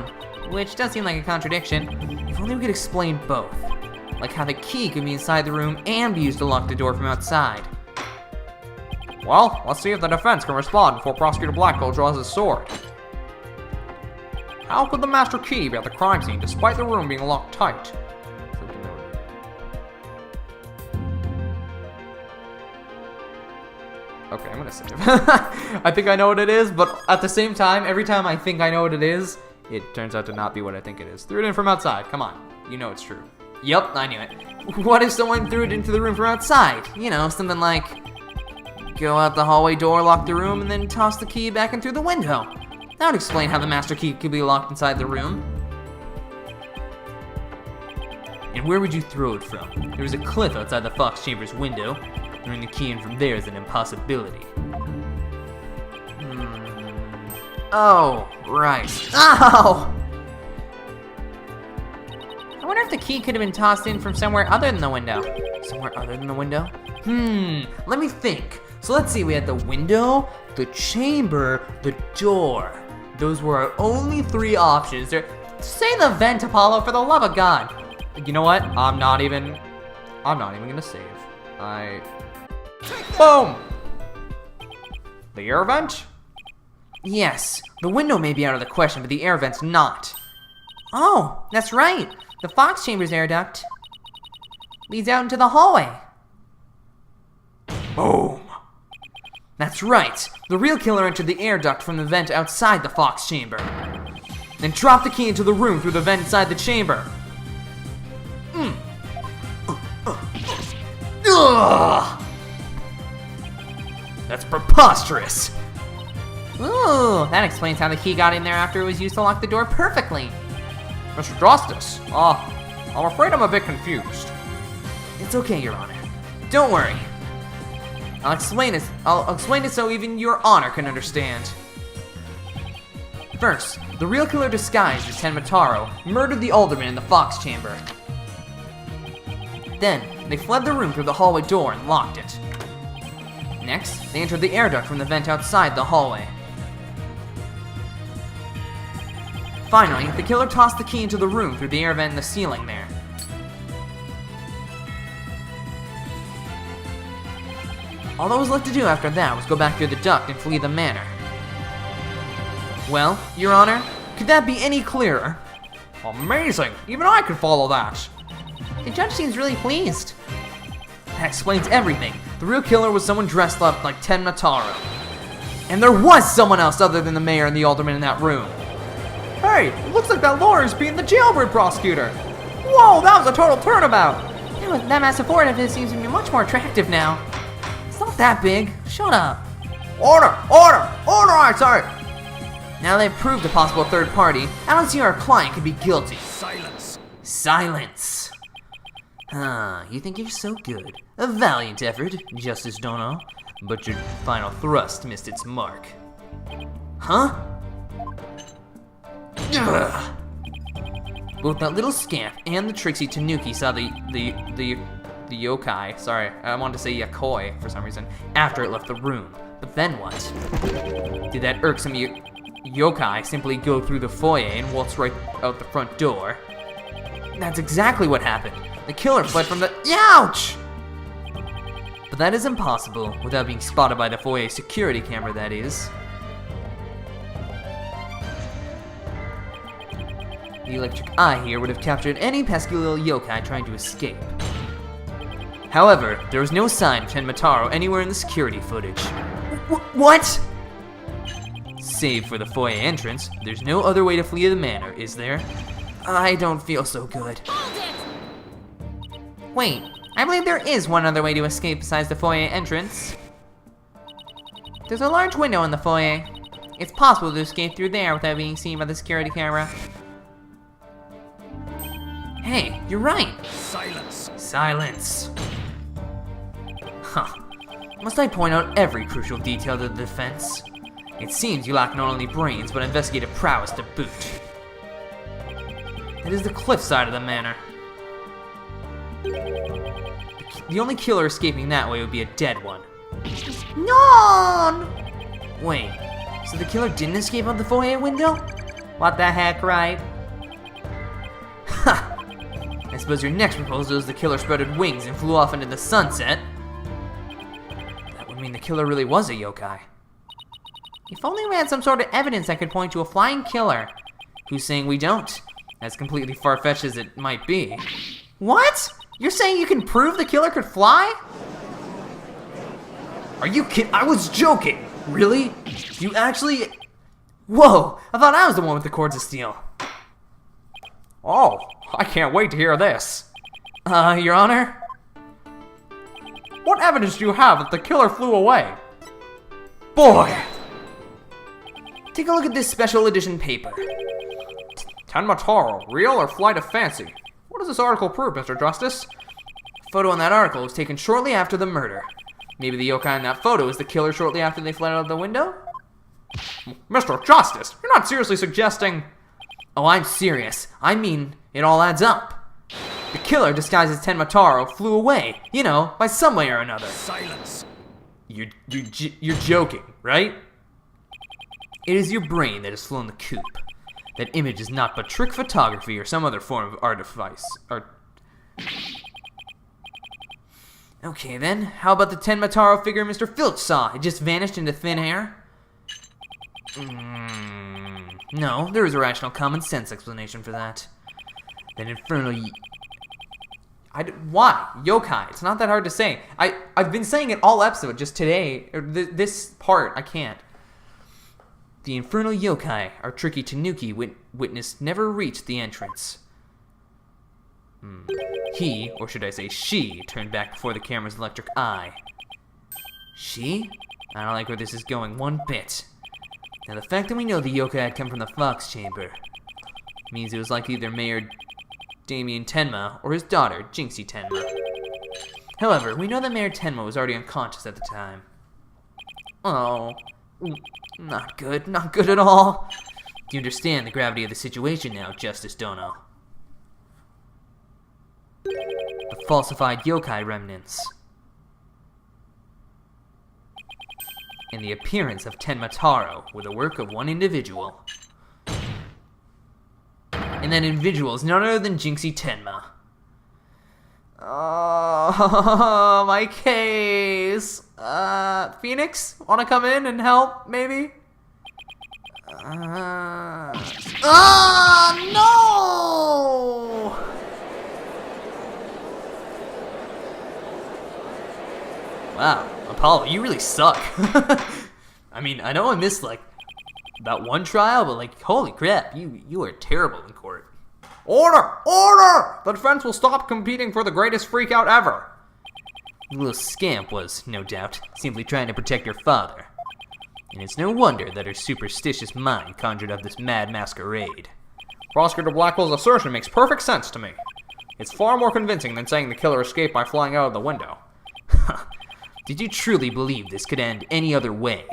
which does seem like a contradiction. If only we could explain both. Like how the key could be inside the room and be used to lock the door from outside. Well, let's see if the defense can respond before Prosecutor Blackwell draws his sword. How could the master key be at the crime scene despite the room being locked tight? Okay, I'm gonna save. I think I know what it is, but at the same time, every time I think I know what it is, it turns out to not be what I think it is. Threw it in from outside. Come on. You know it's true. Yup, I knew it. What if someone threw it into the room from outside? You know, something like go out the hallway door, lock the room, and then toss the key back in through the window. That would explain how the master key could be locked inside the room. And where would you throw it from? There was a cliff outside the Fox Chamber's window. Throwing the key in from there is an impossibility. Oh, right. Ow! I wonder if the key could have been tossed in from somewhere other than the window. Somewhere other than the window? Let me think. So let's see, we had the window, the chamber, the door. Those were our only 3 options. Say the vent, Apollo, for the love of God. You know what? I'm not even gonna save. Boom! The air vent? Yes, the window may be out of the question, but the air vent's not. Oh, that's right. The Fox Chamber's air duct leads out into the hallway. Boom! That's right. The real killer entered the air duct from the vent outside the Fox Chamber. Then dropped the key into the room through the vent inside the chamber. Ugh! That's preposterous! Ooh, that explains how the key got in there after it was used to lock the door perfectly. Mr. Justice, I'm afraid I'm a bit confused. It's okay, Your Honor. Don't worry. I'll explain it so even Your Honor can understand. First, the real killer disguised as Tenmataro murdered the alderman in the Fox Chamber. Then, they fled the room through the hallway door and locked it. Next, they entered the air duct from the vent outside the hallway. Finally, the killer tossed the key into the room through the air vent in the ceiling there. All that was left to do after that was go back through the duct and flee the manor. Well, Your Honor, could that be any clearer? Amazing! Even I can follow that! The judge seems really pleased. That explains everything. The real killer was someone dressed up like Tenmataro. And there was someone else other than the mayor and the alderman in that room. Hey, it looks like that lawyer's being the jailbird prosecutor! Whoa, that was a total turnabout! That massive forehead of his seems to be much more attractive now. It's not that big. Shut up. Order! Order! Order, I say! Now they've proved a possible third party, I don't see how our client could be guilty. Silence. Silence. You think you're so good. A valiant effort, Justice Dono. But your final thrust missed its mark. Huh? Ugh. Both that little scamp and the tricksy Tanuki saw the yokai, sorry, I wanted to say yakoi for some reason, after it left the room. But then what? Did that irksome yokai simply go through the foyer and waltz right out the front door? That's exactly what happened. The killer fled from the— Ouch! But that is impossible without being spotted by the foyer security camera, that is. The electric eye here would have captured any pesky little yokai trying to escape. However, there was no sign of Tenmataro anywhere in the security footage. What? Save for the foyer entrance, there's no other way to flee the manor, is there? I don't feel so good. Hold it! Wait, I believe there is one other way to escape besides the foyer entrance. There's a large window in the foyer. It's possible to escape through there without being seen by the security camera. Hey, you're right. Silence. Silence. Huh. Must I point out every crucial detail to the defense? It seems you lack not only brains, but investigative prowess to boot. That is the cliffside of the manor. The only killer escaping that way would be a dead one. No! Wait, so the killer didn't escape out the foyer window? What the heck, Wright? Ha! I suppose your next proposal is the killer spreaded wings and flew off into the sunset. That would mean the killer really was a yokai. If only we had some sort of evidence that could point to a flying killer. Who's saying we don't? As completely far-fetched as it might be. What? You're saying you can prove the killer could fly? Are you kidding? I was joking. Really? You actually... Whoa, I thought I was the one with the cords of steel. Oh, I can't wait to hear this. Your Honor? What evidence do you have that the killer flew away? Boy! Take a look at this special edition paper. Tenma, real or flight of fancy? What does this article prove, Mr. Justice? The photo in that article was taken shortly after the murder. Maybe the yokai in that photo is the killer shortly after they fled out of the window? Mr. Justice, you're not seriously suggesting... Oh, I'm serious. I mean, it all adds up. The killer disguised as Tenma flew away, you know, by some way or another. Silence. You're joking, right? It is your brain that has flown the coop. That image is not but trick photography or some other form of artifice. Okay then, how about the Tenma figure Mr. Filch saw? It just vanished into thin air? No, there is a rational common sense explanation for that. That infernal why? Yokai. It's not that hard to say. I've been saying it all episode, just today, or this part, I can't. The infernal yokai, our tricky Tanuki witness, never reached the entrance. He, or should I say she, turned back before the camera's electric eye. She? I don't like where this is going one bit. Now the fact that we know the yokai had come from the Fox Chamber means it was like either Mayor Damien Tenma or his daughter, Jinxie Tenma. However, we know that Mayor Tenma was already unconscious at the time. Oh, not good at all. Do you understand the gravity of the situation now, Justice Dono? The falsified yokai remnants. And the appearance of Tenma were the work of one individual. And that individual is none other than Jinxie Tenma. Oh, my case. Phoenix, wanna come in and help, maybe? No! Wow, Apollo, you really suck. I mean, I know I missed, like, that one trial, but, like, holy crap, you are terrible in court. Order! Order! The defense will stop competing for the greatest freakout ever. The little scamp was, no doubt, simply trying to protect her father. And it's no wonder that her superstitious mind conjured up this mad masquerade. Prosecutor Blackwell's assertion makes perfect sense to me. It's far more convincing than saying the killer escaped by flying out of the window. Did you truly believe this could end any other way?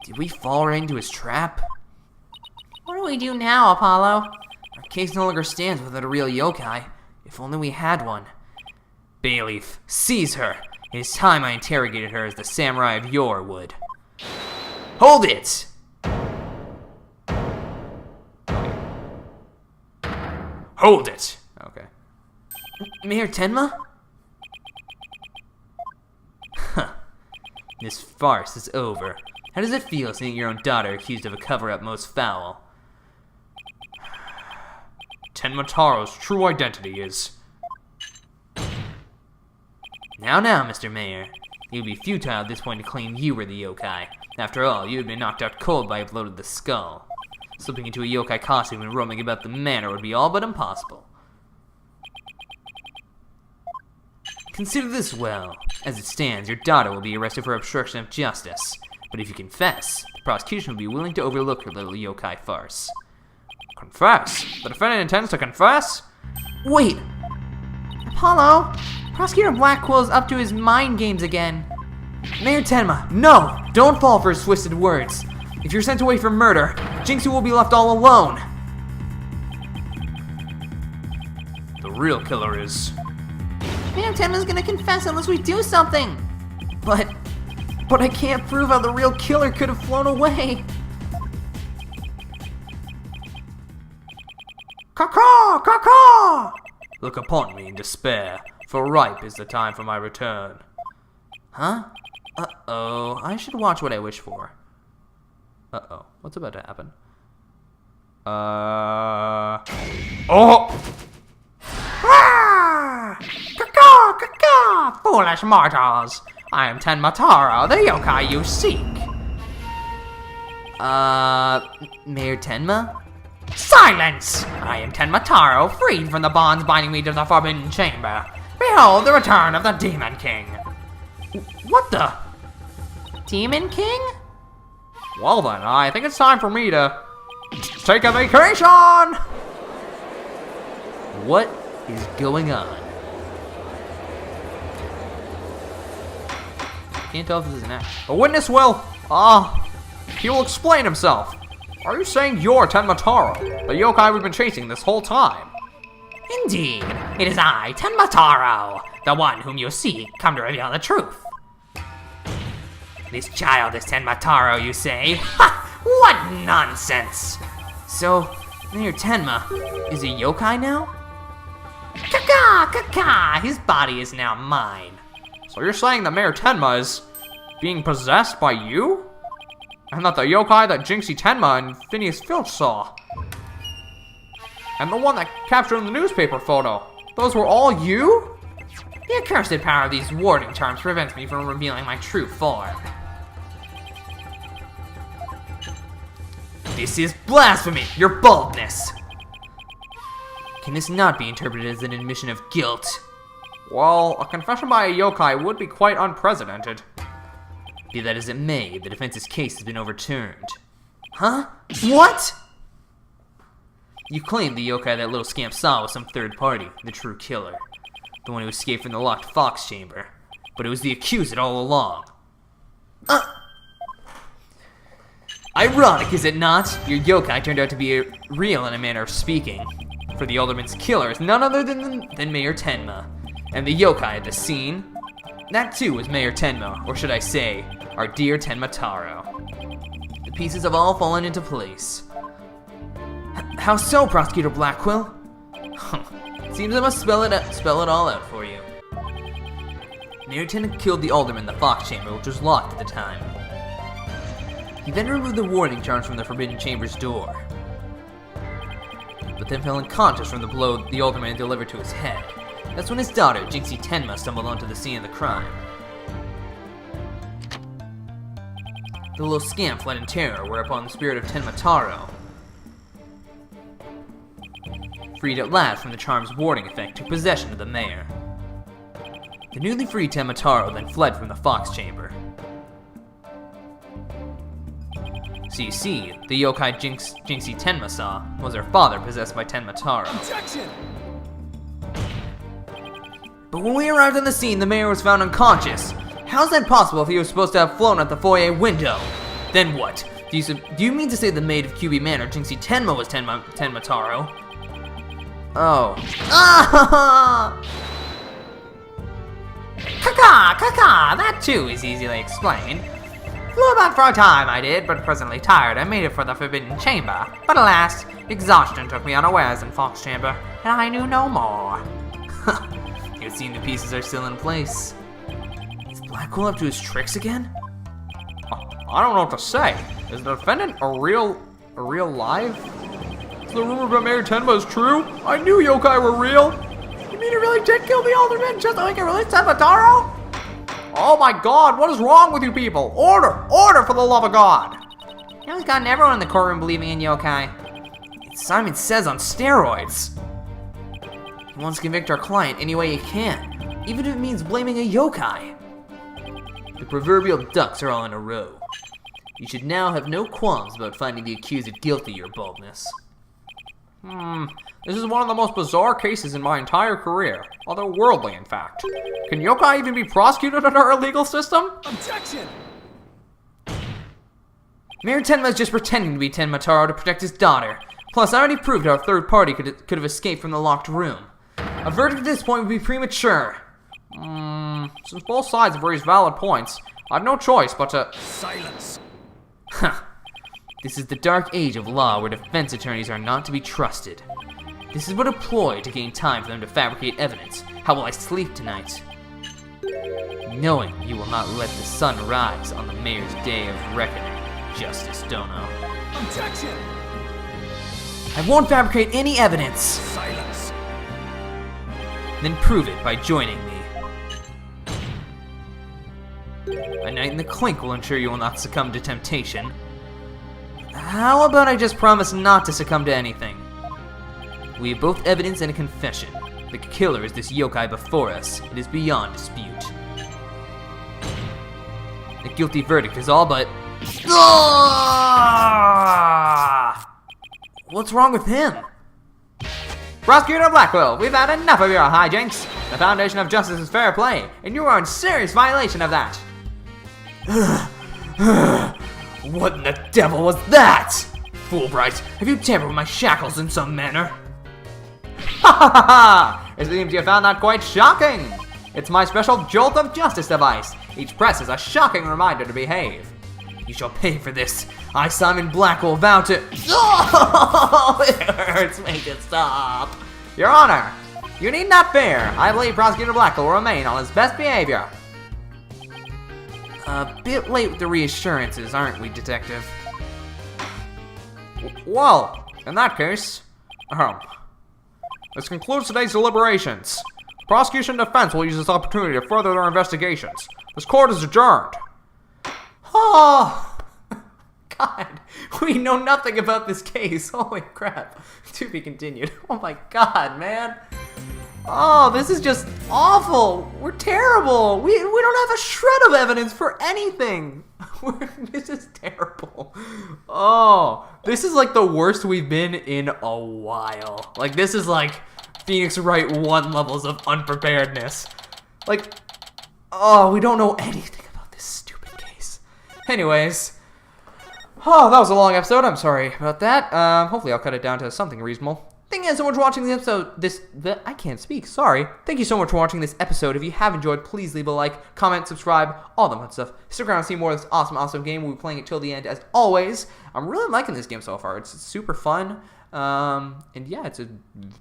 Did we fall right into his trap? What do we do now, Apollo? Our case no longer stands without a real yokai. If only we had one. Bailiff, seize her. It is time I interrogated her as the samurai of yore would. Hold it! Hold it! Okay. Mayor Tenma? This farce is over. How does it feel seeing your own daughter accused of a cover-up most foul? Tenma true identity is... Now, Mr. Mayor. It would be futile at this point to claim you were the yokai. After all, you had been knocked out cold by a blow to the skull. Slipping into a yokai costume and roaming about the manor would be all but impossible. Consider this well. As it stands, your daughter will be arrested for obstruction of justice. But if you confess, the prosecution will be willing to overlook her little yokai farce. Confess? The defendant intends to confess? Wait! Apollo! Prosecutor Blackwell's up to his mind games again. Mayor Tenma, no! Don't fall for his twisted words. If you're sent away for murder, Jinxie will be left all alone. The real killer is... Mayor Tenma's gonna confess unless we do something. But I can't prove how the real killer could have flown away. Caw-caw! Caw-caw! Look upon me in despair, for ripe is the time for my return. Huh? Uh-oh, I should watch what I wish for. Uh-oh, what's about to happen? Oh! Ah! Caw-caw, caw-caw, foolish mortals! I am Tenmataro, the yokai you seek. Mayor Tenma? Silence! I am Tenmataro, freed from the bonds binding me to the Forbidden Chamber. Behold the return of the Demon King. What the? Demon King? Well then, I think it's time for me to take a vacation! What is going on? Can't tell if this is an act. The witness will, he will explain himself. Are you saying you're Tenmataro, the yokai we've been chasing this whole time? Indeed, it is I, Tenmataro, the one whom you seek, come to reveal the truth. This child is Tenmataro, you say? Ha! What nonsense! So, Mayor Tenma is a yokai now? Caca, caca, his body is now mine. So you're saying that Mayor Tenma is being possessed by you? And that the yokai that Jinxie Tenma and Phineas Filch saw, and the one that captured in the newspaper photo, those were all you? The accursed power of these warding charms prevents me from revealing my true form. This is blasphemy, your boldness! Can this not be interpreted as an admission of guilt? Well, a confession by a yokai would be quite unprecedented. Be that as it may, the defense's case has been overturned. Huh? What? You claim the yokai that little scamp saw was some third party, the true killer. The one who escaped from the locked fox chamber. But it was the accused all along. Ironic, is it not? Your yokai turned out to be real in a manner of speaking. For the alderman's killer is none other than Mayor Tenma. And the yokai at the scene, that too was Mayor Tenma, or should I say, our dear Tenmataro. The pieces have all fallen into place. How so, Prosecutor Blackwell? Seems I must spell it all out for you. Mayor Tenma killed the alderman in the fox chamber, which was locked at the time. He then removed the warning charms from the Forbidden Chamber's door, but then fell unconscious from the blow the alderman delivered to his head. That's when his daughter, Jinxie Tenma, stumbled onto the scene of the crime. The little scamp fled in terror, whereupon the spirit of Tenmataro, freed at last from the charm's warding effect, took possession of the mayor. The newly freed Tenmataro then fled from the fox chamber. So you see, the yokai Jinxie Tenma saw was her father possessed by Tenmataro. Objection! But when we arrived on the scene, the mayor was found unconscious. How's that possible if he was supposed to have flown out the foyer window? Then what? Do you mean to say the maid of QB Manor, Jinxie Tenma, was Tenmataro? Oh. Ah! Caca, caca, that too is easily explained. Flew about for a time I did, but presently tired, I made it for the Forbidden Chamber. But alas, exhaustion took me unawares in Fox Chamber, and I knew no more. It would seem the pieces are still in place. Is Blackwell up to his tricks again? I don't know what to say. Is the defendant a real live? Is the rumor about Mayor Tenma is true? I knew yokai were real. You mean he really did kill the alderman just so he can release Tenmataro? Oh my god, what is wrong with you people? Order! Order for the love of God! You know, he's gotten everyone in the courtroom believing in yokai. It's Simon Says on steroids. He wants to convict our client any way he can, even if it means blaming a yokai. The proverbial ducks are all in a row. You should now have no qualms about finding the accused guilty, your boldness. This is one of the most bizarre cases in my entire career. Otherworldly, in fact. Can yokai even be prosecuted under our legal system? Objection! Mayor Tenma is just pretending to be Tenmataro to protect his daughter. Plus, I already proved how a third party could have escaped from the locked room. A verdict at this point would be premature. Since both sides have raised valid points, I have no choice but to... Silence! This is the dark age of law where defense attorneys are not to be trusted. This is but a ploy to gain time for them to fabricate evidence. How will I sleep tonight? Knowing you will not let the sun rise on the mayor's day of reckoning, Justice Dono. Objection! I won't fabricate any evidence. Silence. Then prove it by joining me. A night in the clink will ensure you will not succumb to temptation. How about I just promise not to succumb to anything? We have both evidence and a confession. The killer is this yokai before us. It is beyond dispute. The guilty verdict is all but... What's wrong with him? Prosecutor Blackwell, we've had enough of your hijinks. The foundation of justice is fair play, and you are in serious violation of that. What in the devil was that? Fool Wright, have you tampered with my shackles in some manner? Ha ha ha ha! It seems you found that quite shocking. It's my special jolt of justice device. Each press is a shocking reminder to behave. You shall pay for this. I, Simon Blackwell, vow to... Oh, it hurts. Make it stop. Your Honor, you need not fear. I believe Prosecutor Blackwell will remain on his best behavior. A bit late with the reassurances, aren't we, Detective? Well, in that case, this concludes today's deliberations. Prosecution and defense will use this opportunity to further their investigations. This court is adjourned. Oh, God, we know nothing about this case. Holy crap. To be continued. Oh my God, man. Oh, this is just awful. We're terrible. We don't have a shred of evidence for anything. This is terrible. Oh, this is like the worst we've been in a while. Like, this is like Phoenix Wright 1 levels of unpreparedness. Like, oh, we don't know anything about this stupid case. Anyways, oh, that was a long episode. I'm sorry about that. Hopefully I'll cut it down to something reasonable. Thank you so much for watching this episode. I can't speak, sorry. Thank you so much for watching this episode. If you have enjoyed, please leave a like, comment, subscribe, all that fun stuff. Stick around to see more of this awesome game. We'll be playing it till the end, as always. I'm really liking this game so far. It's super fun. And yeah, it's a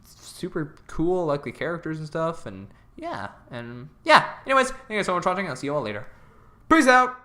super cool, likely characters and stuff. And yeah. Anyways, thank you so much for watching. I'll see you all later. Peace out!